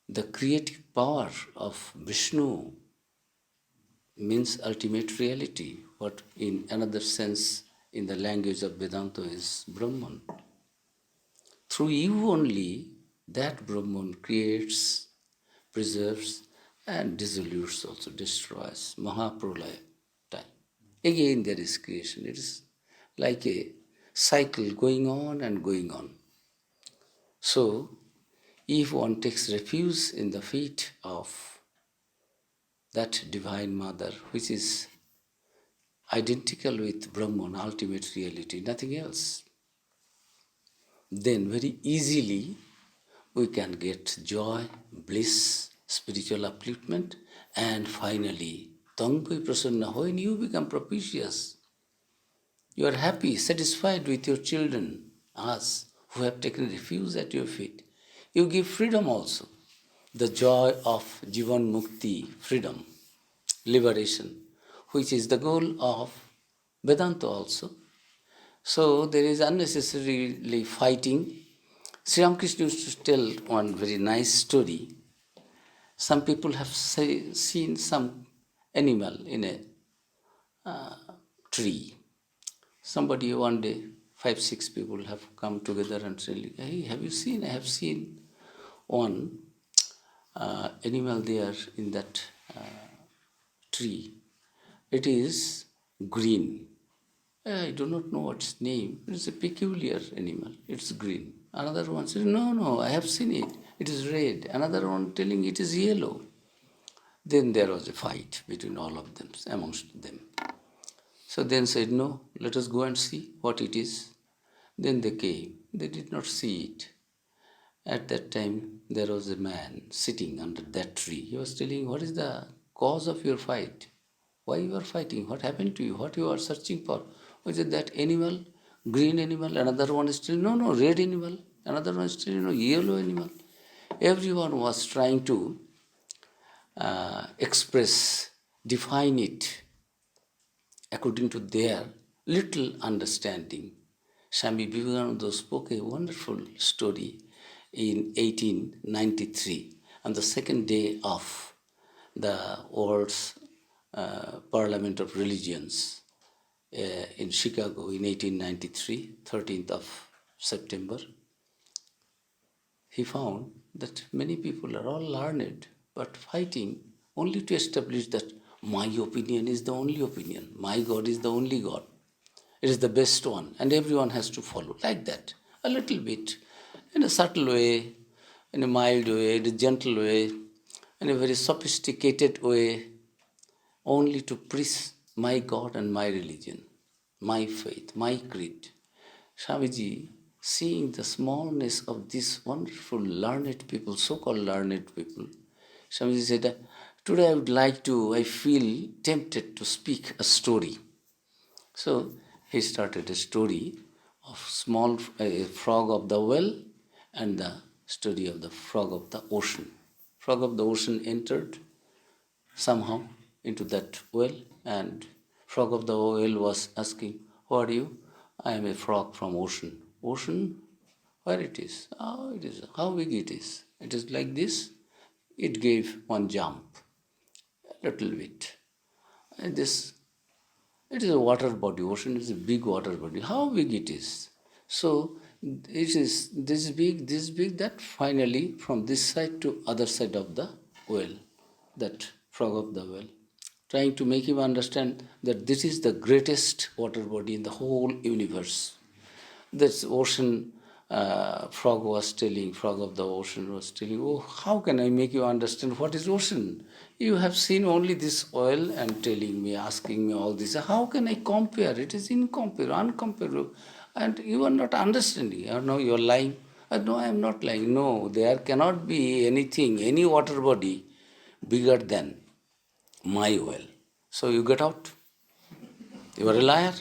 the creative power of Vishnu, means ultimate reality, what in another sense in the language of Vedanta is Brahman. Through you only that Brahman creates, preserves and dissolutes, also destroys. Mahapralaya time. Again there is creation. It is like a cycle going on and going on. So, if one takes refuge in the feet of that Divine Mother, which is identical with Brahman, ultimate reality, nothing else, then very easily we can get joy, bliss, spiritual upliftment, and finally, Tangpai Prasanna, when you become propitious, you are happy, satisfied with your children, us who have taken refuge at your feet. You give freedom also, the joy of Jivan Mukti, freedom, liberation, which is the goal of Vedanta also. So there is unnecessarily fighting. Sri Ramakrishna used to tell one very nice story. Some people have seen some animal in a tree. Somebody one day, 5-6 people have come together and said, hey, have you seen? I have seen one animal there in that tree. It is green. I do not know its name. It's a peculiar animal. It's green. Another one said, no, I have seen it. It is red. Another one telling it is yellow. Then there was a fight between all of them, amongst them. So then said, no, let us go and see what it is. Then they came. They did not see it. At that time, there was a man sitting under that tree. He was telling, what is the cause of your fight? Why you are fighting? What happened to you? What you are searching for? Was it that animal, green animal? Another one is telling, no, red animal. Another one is telling, no, yellow animal. Everyone was trying to express, define it according to their little understanding. Swami Vivekananda spoke a wonderful story in 1893 on the second day of the world's Parliament of Religions in Chicago in 1893, 13th of September. He found that many people are all learned but fighting only to establish that my opinion is the only opinion, my God is the only God. It is the best one, and everyone has to follow like that, a little bit, in a subtle way, in a mild way, in a gentle way, in a very sophisticated way, only to preach my God and my religion, my faith, my creed. Swamiji, seeing the smallness of these wonderful learned people, so-called learned people, Swamiji said, today I feel tempted to speak a story. So he started a story of a frog of the well and the story of the frog of the ocean. Frog of the ocean entered somehow into that well, and frog of the well was asking, who are you? I am a frog from ocean. Ocean? Where it is? Oh, it is. How big it is? It is like this. It gave one jump, a little bit. this, it is a water body. Ocean is a big water body. How big it is? So it is this big, that finally from this side to other side of the well, that frog of the well, trying to make him understand that this is the greatest water body in the whole universe. This ocean frog of the ocean was telling, oh, how can I make you understand what is ocean? You have seen only this oil and telling me, asking me all this. How can I compare? It is incomparable, uncomparable. And you are not understanding. No, you are lying. No, I am not lying. No, there cannot be anything, any water body bigger than my well. So you get out. You are a liar.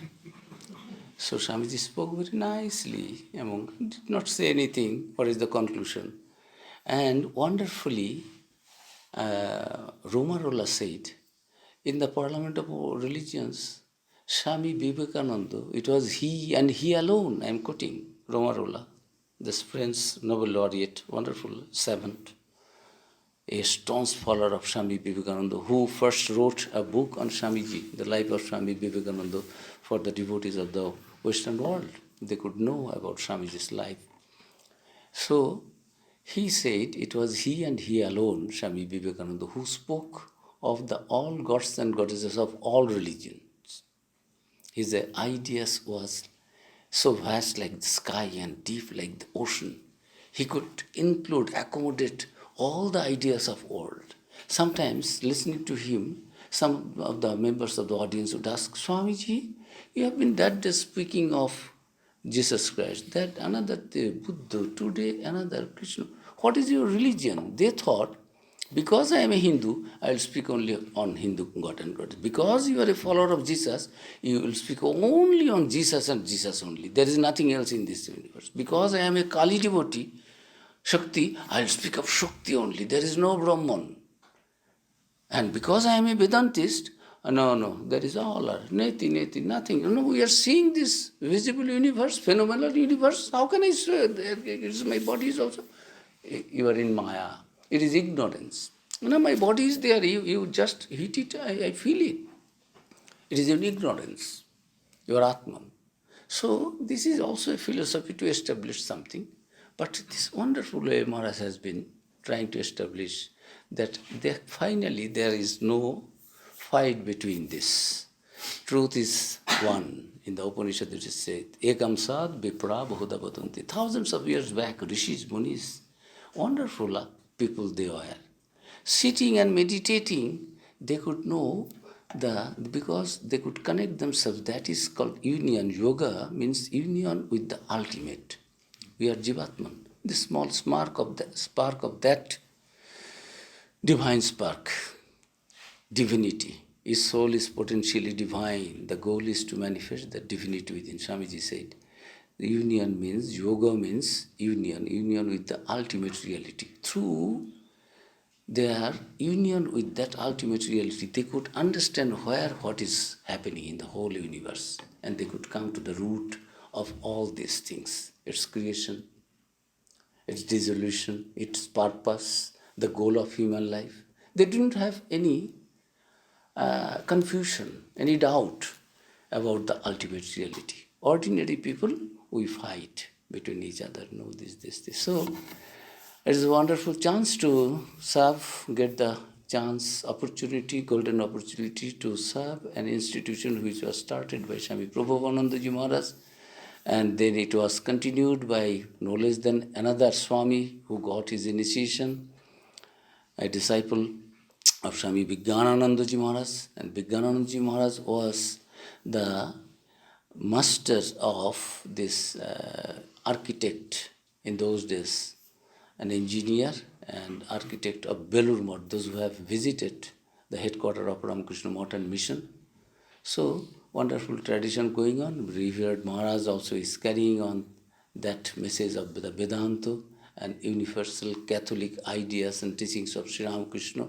So Swamiji spoke very nicely, did not say anything, what is the conclusion. And wonderfully, Romarola said, in the Parliament of Religions, Swami Vivekananda, it was he and he alone, I am quoting Romarola, this French Nobel laureate, wonderful savant, a staunch follower of Swami Vivekananda, who first wrote a book on Swamiji, the life of Swami Vivekananda, for the devotees of the Western world. They could know about Swamiji's life. So he said it was he and he alone, Swami Vivekananda, who spoke of the all gods and goddesses of all religions. His ideas was so vast like the sky and deep like the ocean. He could include, accommodate all the ideas of world. Sometimes listening to him, some of the members of the audience would ask, Swamiji, you have been that day speaking of Jesus Christ, that another day Buddha, today another Krishna. What is your religion? They thought, because I am a Hindu, I will speak only on Hindu God and Goddess. Because you are a follower of Jesus, you will speak only on Jesus and Jesus only. There is nothing else in this universe. Because I am a Kali devotee, Shakti, I will speak of Shakti only. There is no Brahman. And because I am a Vedantist, no, there is all are neti, nothing. No, we are seeing this visible universe, phenomenal universe. How can I say my body is also? You are in Maya. It is ignorance. My body is there. You just hit it, I feel it. It is in ignorance. You are Atman. So this is also a philosophy to establish something. But this wonderful way Maharaj has been trying to establish that finally there is no fight between this. Truth is one. In the Upanishad it is said, Ekam sad vipra bahuda vadanti. Thousands of years back, rishis, munis, wonderful people they were. Sitting and meditating, they could know because they could connect themselves. That is called union. Yoga means union with the ultimate. We are Jivatman. The small spark of that divine spark, divinity. His soul is potentially divine. The goal is to manifest the divinity within. Swamiji said, the union means, yoga means union with the ultimate reality. Through their union with that ultimate reality, they could understand what is happening in the whole universe, and they could come to the root of all these things, its creation, its dissolution, its purpose, the goal of human life. They didn't have any confusion, any doubt about the ultimate reality. Ordinary people, we fight between each other, know this. So, it is a wonderful chance to serve, get the chance, opportunity, golden opportunity to serve an institution which was started by Swami Prabhupada Ji Maharaj, and then it was continued by no less than another Swami who got his initiation, a disciple of Swami Vijnanananda Ji Maharaj, and Vijnanananda Ji Maharaj was the master of this architect in those days, an engineer and architect of Belur Math, those who have visited the headquarters of Ramakrishna Monastery mission. So, wonderful tradition going on. Revered Maharaj also is carrying on that message of the Vedanta and universal Catholic ideas and teachings of Sri Ramakrishna,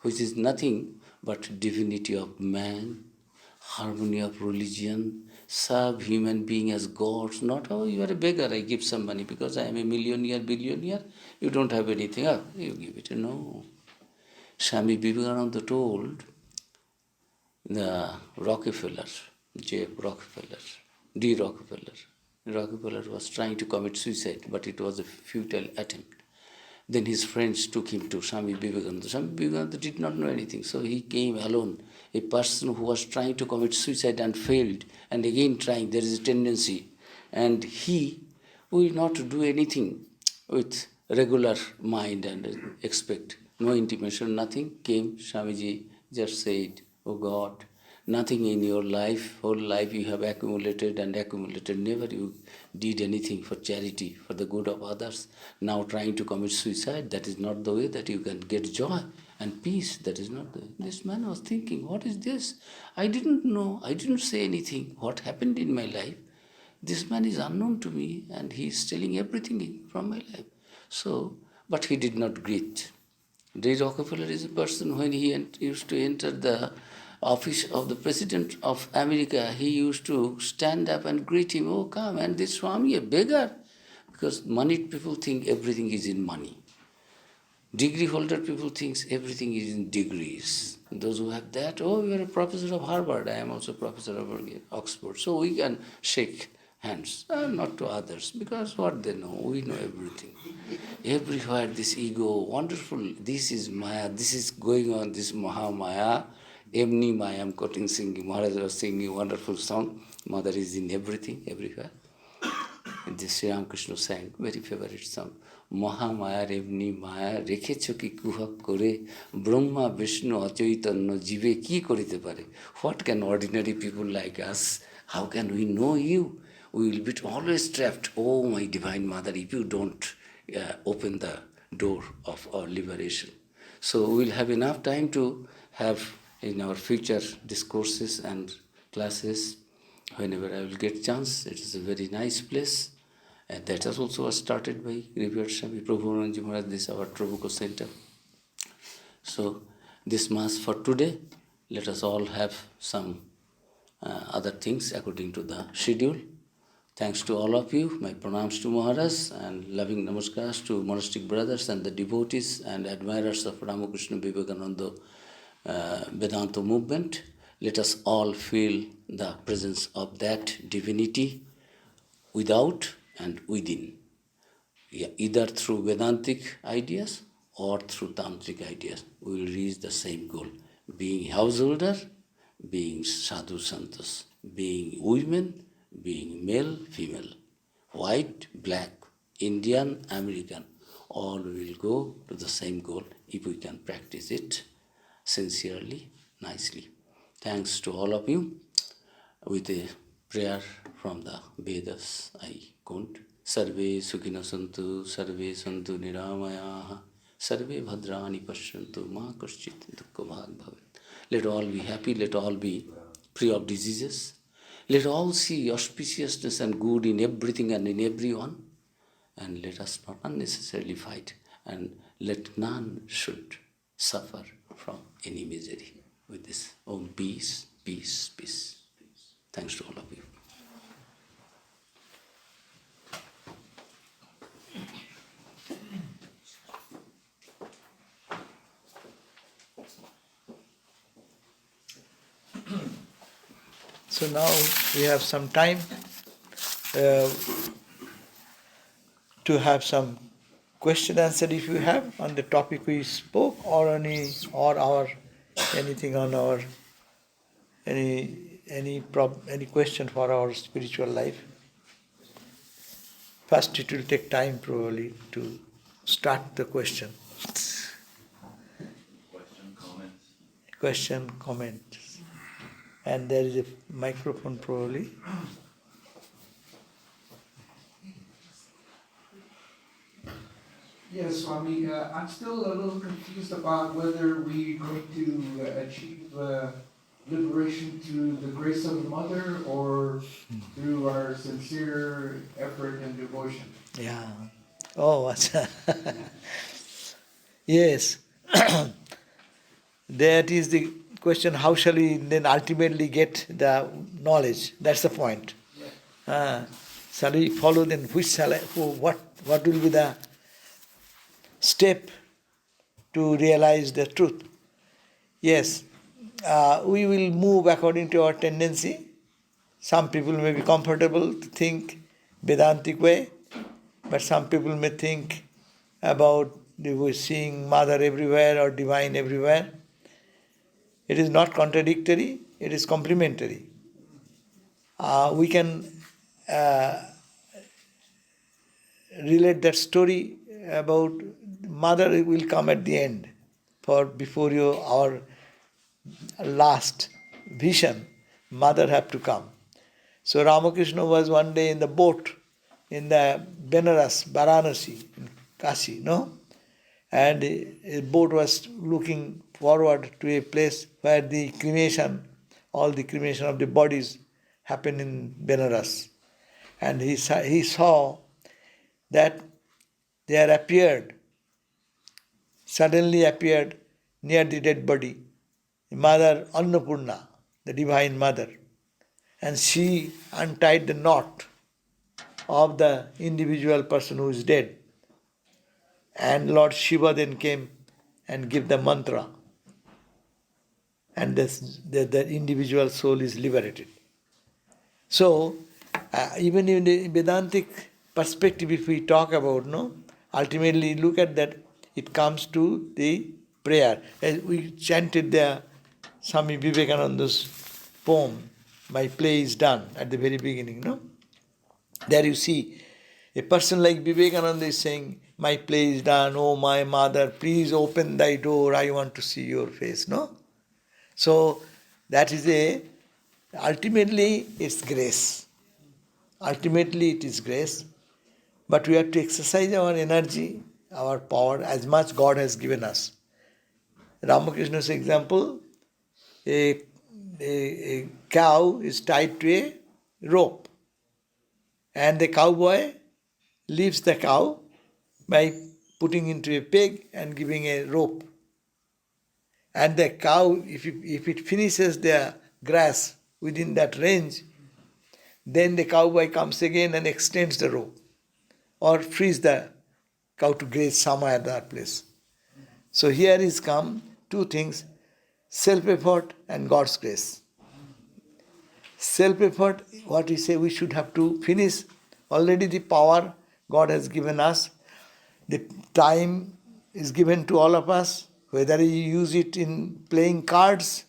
which is nothing but divinity of man, harmony of religion, serve human being as gods, not, oh, you are a beggar, I give some money because I am a millionaire, billionaire, you don't have anything, you give it. No. Swami Vivekananda told, the Rockefeller, J. Rockefeller, D. Rockefeller. Rockefeller was trying to commit suicide, but it was a futile attempt. Then his friends took him to Swami Vivekananda. Swami Vivekananda did not know anything, so he came alone. A person who was trying to commit suicide and failed, and again trying, there is a tendency. And he will not do anything with regular mind and expect. No intimation, nothing. Came, Swamiji just said, "Oh God, nothing in your life, whole life you have accumulated and accumulated. Never you did anything for charity, for the good of others. Now trying to commit suicide, that is not the way that you can get joy and peace. That is not the way." This man was thinking, what is this? I didn't know, I didn't say anything. What happened in my life? This man is unknown to me and he is stealing everything from my life. So, but he did not greet. D. Rockefeller is a person, when he used to enter the office of the President of America, he used to stand up and greet him, "Oh, come," and this Swami, a beggar. Because moneyed people think everything is in money. Degree holder people think everything is in degrees. Those who have that, "Oh, you are a professor of Harvard, I am also a professor of Oxford, so we can shake hands." Not to others, because what they know, we know everything. Everywhere this ego, wonderful, this is Maya, this is going on, this Maha Maya, Emni Maya, I'm quoting, singing, Maharaj was singing wonderful song, Mother is in everything, everywhere. This Sri Ramakrishna sang, very favorite song. Mahamayar এমনি মায়া রেখেছ কি কুহক করে ব্রহ্মা বিষ্ণু অচৈতন্য জীবে কি করিতে পারে? What can ordinary people like us, how can we know you? We will be always trapped. Oh, my divine mother, if you don't open the door of our liberation. So we will have enough time to have in our future discourses and classes. Whenever I will get chance, it is a very nice place. And that is also was started by revered Swami Prabhupada Maharaj, this our Trabuco Center. So this Mass for today, let us all have some other things according to the schedule. Thanks to all of you, my pranams to Maharaj and loving namaskars to monastic brothers and the devotees and admirers of Ramakrishna Vivekananda Vedanta movement. Let us all feel the presence of that divinity without and within, either through Vedantic ideas or through Tantric ideas. We will reach the same goal, being householder, being sadhu santas, being women, being male, female, white, black, Indian, American, all will go to the same goal if we can practice it sincerely, nicely. Thanks to all of you. With a prayer from the Vedas, I quote, Sarve Sukhina Santu, Sarve Santu Niramayaha, Sarve Bhadrani Pashyantu, Ma Kaschit Dukkha Bhag Bhavet. Let all be happy, let all be free of diseases. Let all see auspiciousness and good in everything and in everyone. And let us not unnecessarily fight. And let none should suffer from any misery. With this, Om, peace, peace, peace. Thanks to all of you. So now we have some time to have some question answer if you have on the topic we spoke, or anything on our any question for our spiritual life. First, it will take time probably to start the question. Question, comments. And there is a microphone probably. Yes, Swami, I'm still a little confused about whether we're going to achieve liberation through the grace of the Mother or through our sincere effort and devotion. Yeah. Oh, yes. That is the question, how shall we then ultimately get the knowledge? That's the point. Shall we follow then what will be the step to realize the truth? Yes, we will move according to our tendency. Some people may be comfortable to think Vedantic way, but some people may think about seeing Mother everywhere or Divine everywhere. It is not contradictory, it is complementary. We can relate that story about Mother will come at the end. For before our last vision, Mother have to come. So Ramakrishna was one day in the boat in the Benares, Varanasi, in Kashi, no? And a boat was looking forward to a place where the cremation, all the cremation of the bodies happened in Benares. And he saw that suddenly appeared near the dead body, Mother Annapurna, the Divine Mother. And she untied the knot of the individual person who is dead. And Lord Shiva then came and gave the mantra. And the individual soul is liberated. So, even in the Vedantic perspective, if we talk about, ultimately look at that, it comes to the prayer. As we chanted the Swami Vivekananda's poem, My Play is Done, at the very beginning, There you see, a person like Vivekananda is saying, my play is done, oh my mother, please open thy door, I want to see your face, So, that is ultimately it's grace. Ultimately it is grace. But we have to exercise our energy, our power, as much God has given us. Ramakrishna's example, a cow is tied to a rope. And the cowboy leaves the cow by putting into a peg and giving a rope. And the cow, if it finishes the grass within that range, then the cowboy comes again and extends the rope or frees the cow to graze somewhere at that place. So here is come two things, self-effort and God's grace. Self-effort, what we say, we should have to finish already the power God has given us. The time is given to all of us, whether you use it in playing cards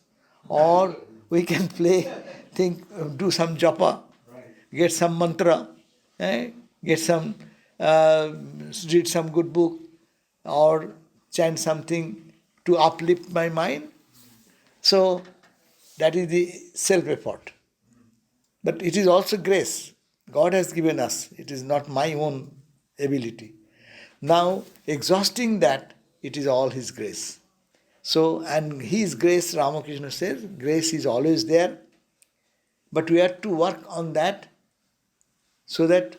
or we can do some japa, get some mantra, get some, read some good book or chant something to uplift my mind. So that is the self-effort. But it is also grace. God has given us. It is not my own ability. Now, exhausting that, it is all His grace. So, and His grace, Ramakrishna says, grace is always there. But we have to work on that so that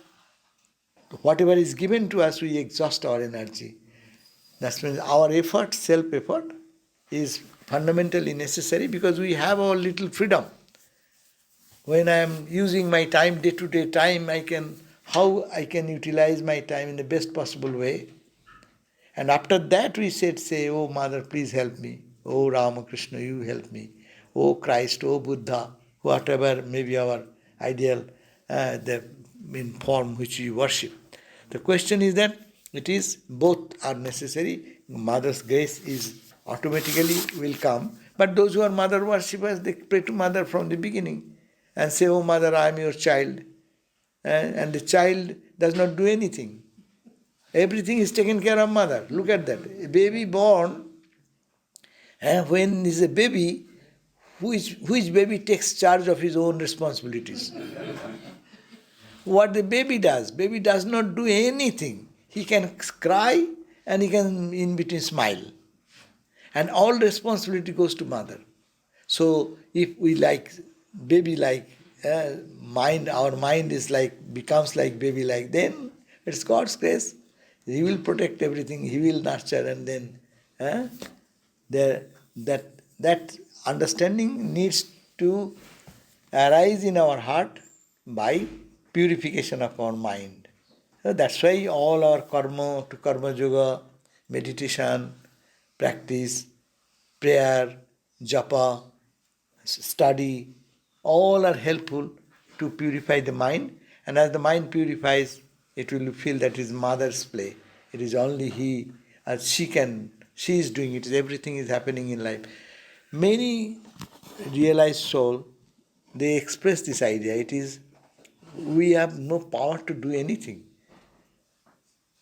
whatever is given to us, we exhaust our energy. That means our effort, self-effort, is fundamentally necessary because we have our little freedom. When I am using my time, day-to-day time, how I can utilize my time in the best possible way. And after that we say, oh Mother, please help me. Oh Ramakrishna, you help me. Oh Christ, oh Buddha, whatever may be our ideal, the in form which we worship. The question is that both are necessary. Mother's grace is automatically will come. But those who are mother worshippers, they pray to Mother from the beginning and say, oh Mother, I am your child. And the child does not do anything. Everything is taken care of Mother. Look at that. A baby born, when he is a baby, which baby takes charge of his own responsibilities? What the baby does not do anything. He can cry and he can in between smile. And all responsibility goes to Mother. So if we baby-like mind, our mind becomes like baby-like, then it's God's grace. He will protect everything, He will nurture, and then that understanding needs to arise in our heart by purification of our mind. So that's why all our karma yoga, meditation, practice, prayer, japa, study, all are helpful to purify the mind. And as the mind purifies, it will feel that is mother's play. It is only he, as she is doing it, everything is happening in life. Many realized soul, they express this idea. It is, we have no power to do anything.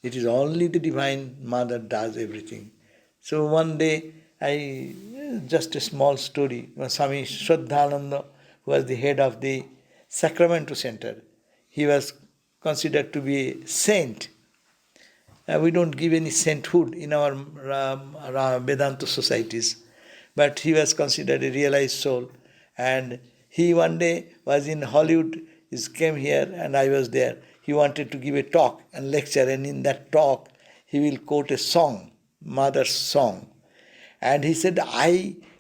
It is only the Divine Mother does everything. So one day, just a small story, Swami Sarvadevananda, who was the head of the Sacramento Center, he was considered to be a saint. We don't give any sainthood in our Vedanta societies, but he was considered a realized soul. And he one day was in Hollywood, he came here and I was there. He wanted to give a talk and lecture, and in that talk he will quote a song, mother's song. And he said,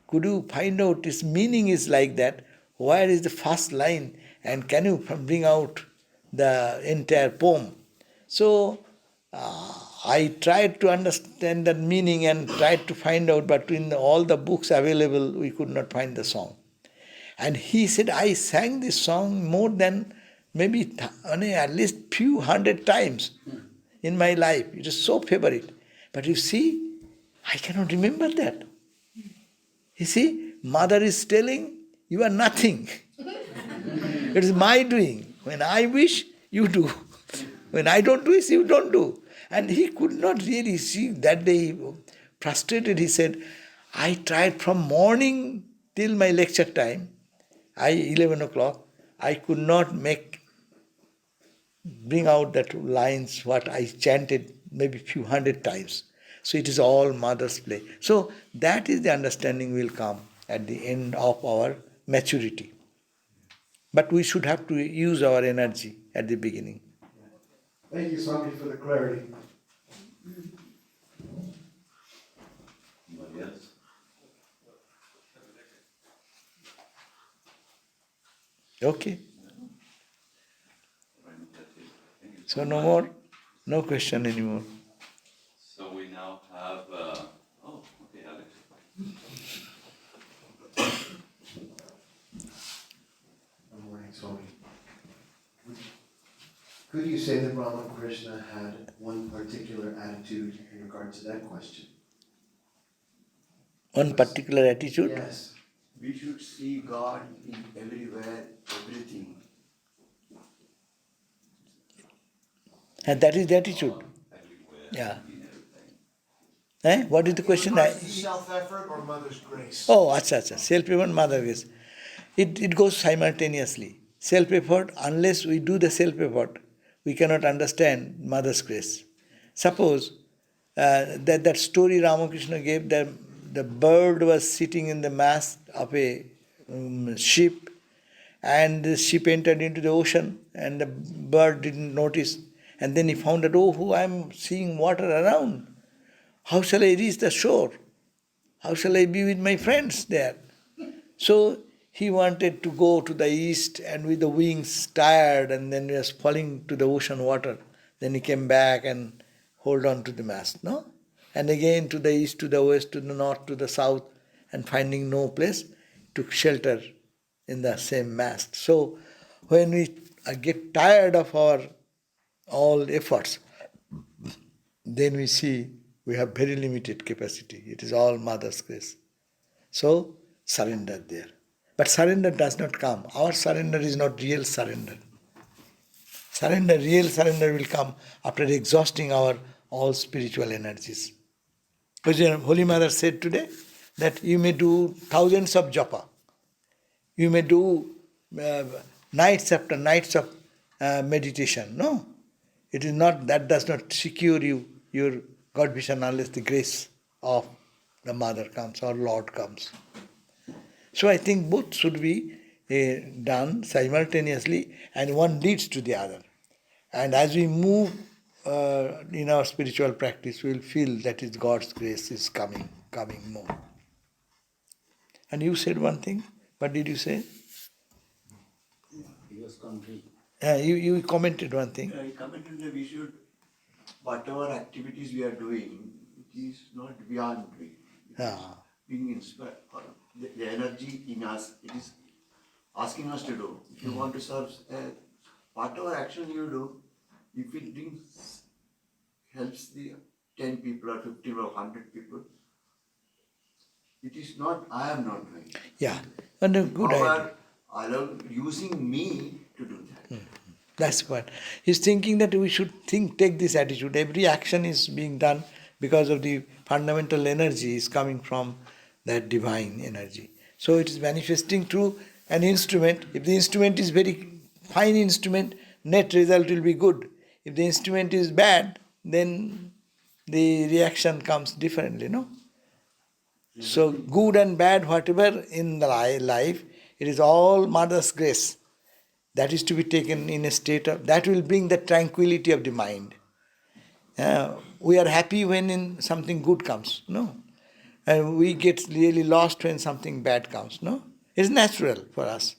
could you find out its meaning is like that? Where is the first line? And can you bring out the entire poem? So I tried to understand that meaning and tried to find out, but in all the books available, we could not find the song. And he said, I sang this song more than maybe at least few hundred times in my life. It is so favorite. But you see, I cannot remember that. You see, mother is telling, you are nothing. It is my doing. When I wish, you do. When I don't wish, you don't do. And he could not really see. That day, frustrated, he said, I tried from morning till my lecture time, 11 o'clock, I could not bring out that lines what I chanted maybe few hundred times. So it is all mother's play. So that is the understanding will come at the end of our maturity. But we should have to use our energy at the beginning. Thank you, Swami, for the clarity. Anybody else? Okay. Thank you So so no much. more, no question anymore. So we now have, okay, Alex. Good morning, Swami. Could you say that Ramakrishna had one particular attitude in regard to that question? One particular attitude. Yes. We should see God in everywhere, everything. And that is the attitude. Yeah. What is the question? Self-effort or Mother's grace? Oh, acha. Self-effort, mother grace. It goes simultaneously. Self-effort, unless we do the self-effort, we cannot understand mother's grace. Suppose that story Ramakrishna gave, the bird was sitting in the mast of a ship, and the ship entered into the ocean, and the bird didn't notice. And then he found that, oh, I'm seeing water around. How shall I reach the shore? How shall I be with my friends there? So he wanted to go to the east, and with the wings tired, and then he was falling to the ocean water. Then he came back and hold on to the mast, no? And again to the east, to the west, to the north, to the south, and finding no place, took shelter in the same mast. So when we get tired of our all efforts, then we see we have very limited capacity. It is all Mother's grace. So surrender there. But surrender does not come. Our surrender is not real surrender. Real surrender will come after exhausting our all spiritual energies. Holy Mother said today that you may do thousands of japa. You may do nights after nights of meditation. No. It is not, that does not secure you your God vision unless the grace of the Mother comes or Lord comes. So I think both should be done simultaneously, and one leads to the other. And as we move in our spiritual practice, we will feel that is God's grace is coming more. And you said one thing. What did you say? He was country. You commented one thing. I commented that we should, whatever activities we are doing, it is not beyond doing. It is Ah. being inspired or the energy in us, it is asking us to do. If you want to serve, whatever action you do, if it brings, helps the 10 people or 15 or 100 people, it is not, I am not doing it. Yeah, and a good idea. Power using me to do that. That's what. He's thinking that we should take this attitude. Every action is being done because of the fundamental energy is coming from that divine energy. So it is manifesting through an instrument. If the instrument is very fine instrument, net result will be good. If the instrument is bad, then the reaction comes differently, no? So good and bad, whatever in the life, it is all Mother's grace. That is to be taken in a state of, that will bring the tranquility of the mind. We are happy when something good comes, no? And we get really lost when something bad comes, no? It's natural for us.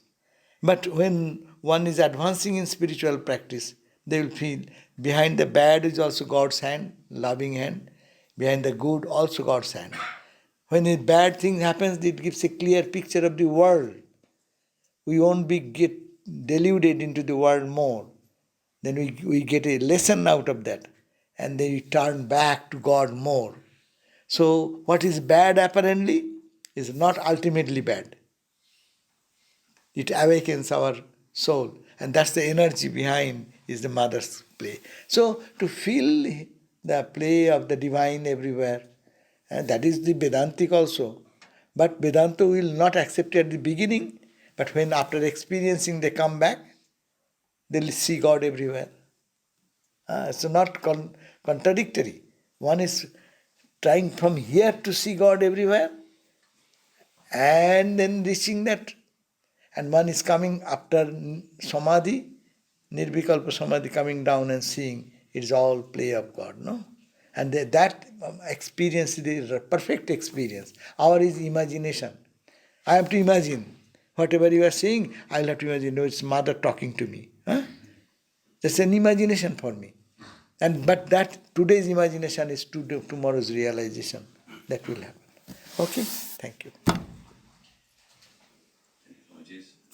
But when one is advancing in spiritual practice, they will feel behind the bad is also God's hand, loving hand. Behind the good also God's hand. When a bad thing happens, it gives a clear picture of the world. We won't get deluded into the world more. Then we get a lesson out of that. And then we turn back to God more. So what is bad apparently is not ultimately bad. It awakens our soul. And that's the energy behind is the mother's play. So to feel the play of the divine everywhere, and that is the Vedantic also. But Vedanta will not accept it at the beginning, but when after experiencing they come back, they'll see God everywhere. It's not contradictory. One is trying from here to see God everywhere and then reaching that. And one is coming after Samadhi, Nirvikalpa Samadhi, coming down and seeing it is all play of God, no? And that experience is a perfect experience. Our is imagination. I have to imagine. Whatever you are saying, I will have to imagine, no, it's mother talking to me. Huh? That's an imagination for me. But that today's imagination is tomorrow's realization. That will happen. Okay? Thank you.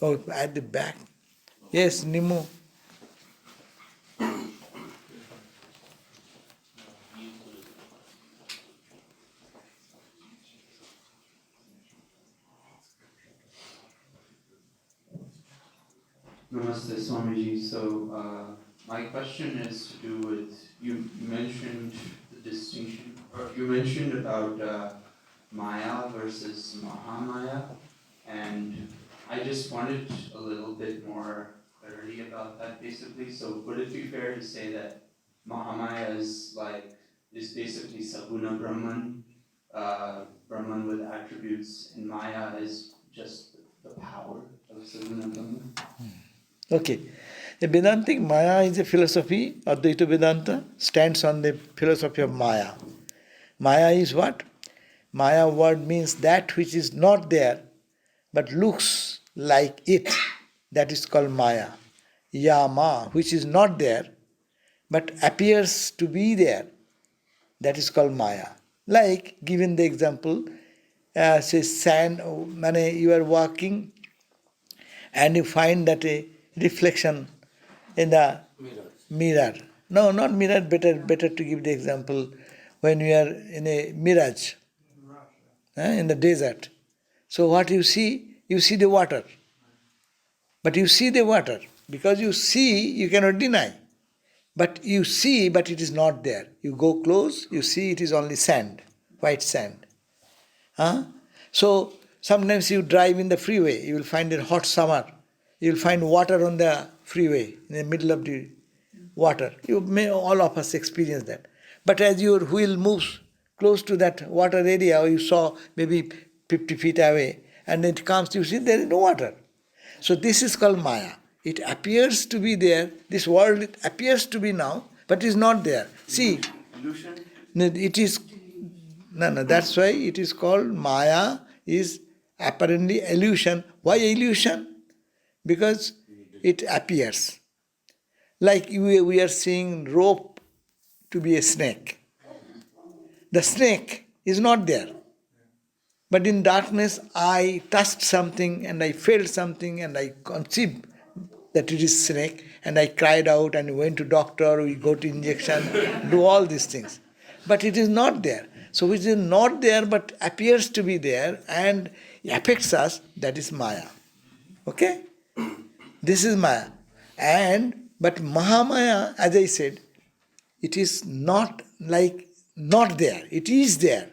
Oh, at the back. Yes, Nimu. Namaste, Swamiji. So, my question is to do with, you mentioned the distinction, or you mentioned about Maya versus Mahamaya, and I just wanted a little bit more clarity about that basically. So, would it be fair to say that Mahamaya is basically Saguna Brahman, Brahman with attributes, and Maya is just the power of Saguna Brahman? Okay. The Vedantic Maya is a philosophy. Advaita Vedanta stands on the philosophy of Maya. Maya is what? Maya word means that which is not there but looks like it. That is called Maya. Yama, which is not there but appears to be there. That is called Maya. Like, given the example, say sand, you are walking and you find that a reflection in the mirror. No, not mirror, better to give the example when you are in a mirage, in the desert. So what you see the water. But you see the water. Because you see, you cannot deny. But you see, but it is not there. You go close, you see it is only sand, white sand. So sometimes you drive in the freeway, you will find in hot summer, you will find water on the freeway, in the middle of the water. All of us experience that. But as your wheel moves close to that water area, or you saw maybe 50 feet away, and it comes, you see there is no water. So this is called Maya. It appears to be there, this world it appears to be now, but is not there. See, Illusion? it is, that's why it is called Maya, is apparently illusion. Why illusion? Because it appears. Like we are seeing rope to be a snake. The snake is not there, But in darkness, I touched something and I felt something and I conceived that it is snake, and I cried out and went to doctor, we go to injection, do all these things. But it is not there. So which is not there but appears to be there and affects us, that is Maya. Okay? This is Maya. But Mahamaya, as I said, it is not like not there. It is there.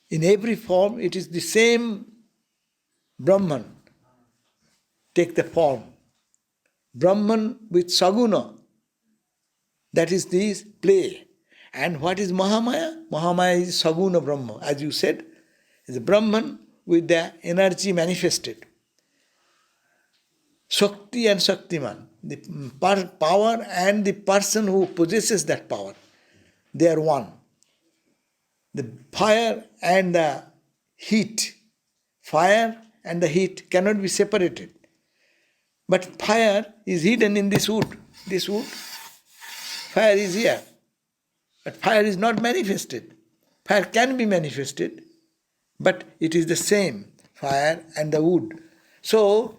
In every form, it is the same Brahman. Take the form. Brahman with Saguna. That is this play. And what is Mahamaya? Mahamaya is Saguna Brahma, as you said. Is a Brahman with the energy manifested. Shakti and Shaktiman. The power and the person who possesses that power. They are one. The fire and the heat. Fire and the heat cannot be separated. But fire is hidden in this wood. This wood, fire is here. But fire is not manifested. Fire can be manifested, but it is the same, fire and the wood. So,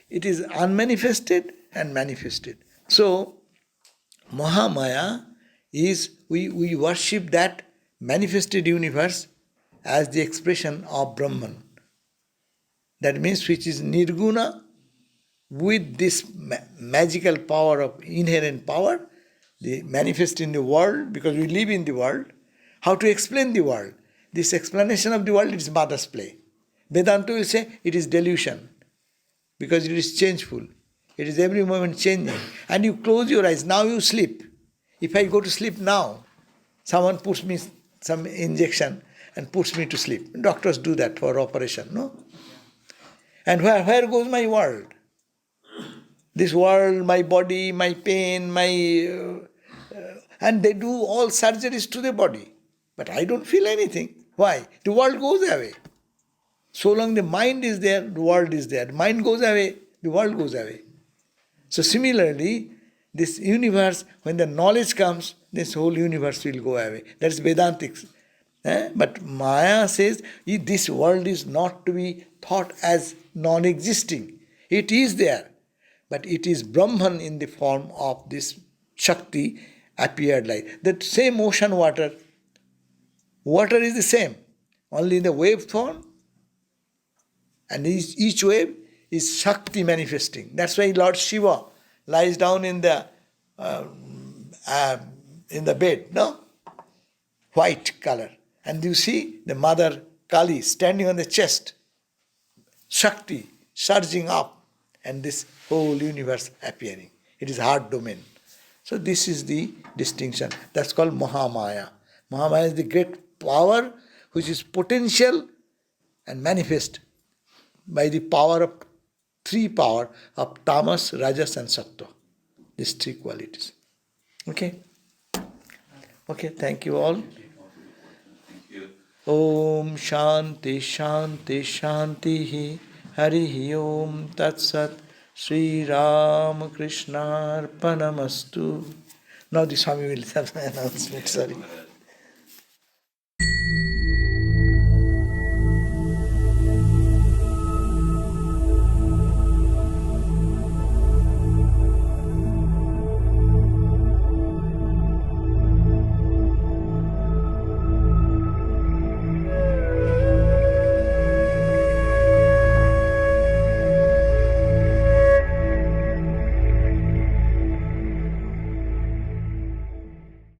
it is unmanifested and manifested. So, Mahamaya is, we worship that manifested universe as the expression of Brahman. That means which is Nirguna with this magical power of inherent power, the manifest in the world, because we live in the world. How to explain the world? This explanation of the world is mother's play. Vedanta will say it is delusion, because it is changeful. It is every moment changing. And you close your eyes, now you sleep. If I go to sleep now, someone puts me some injection and puts me to sleep. Doctors do that for operation, no? And where goes my world? This world, my body, my pain, and they do all surgeries to the body. But I don't feel anything. Why? The world goes away. So long the mind is there, the world is there. The mind goes away, the world goes away. So similarly, this universe, when the knowledge comes, this whole universe will go away. That's Vedantics. But Maya says, this world is not to be thought as non-existing. It is there. But it is Brahman in the form of this Shakti appeared like. That same ocean water. Water is the same, only in the wave form. And each wave is Shakti manifesting. That's why Lord Shiva lies down in the bed, no? White color. And you see the mother Kali standing on the chest. Shakti surging up. And this whole universe appearing. It is heart domain. So this is the distinction. That's called Mahamaya. Mahamaya is the great power which is potential and manifest by the power of three power of Tamas, Rajas and Sattva. These three qualities. Okay? Okay, thank you all. Thank you. Om Shanti Shanti Shanti Hari Om Tat Sat Sri Ramakrishna Arpanamastu. Now the Swami will have an announcement, sorry.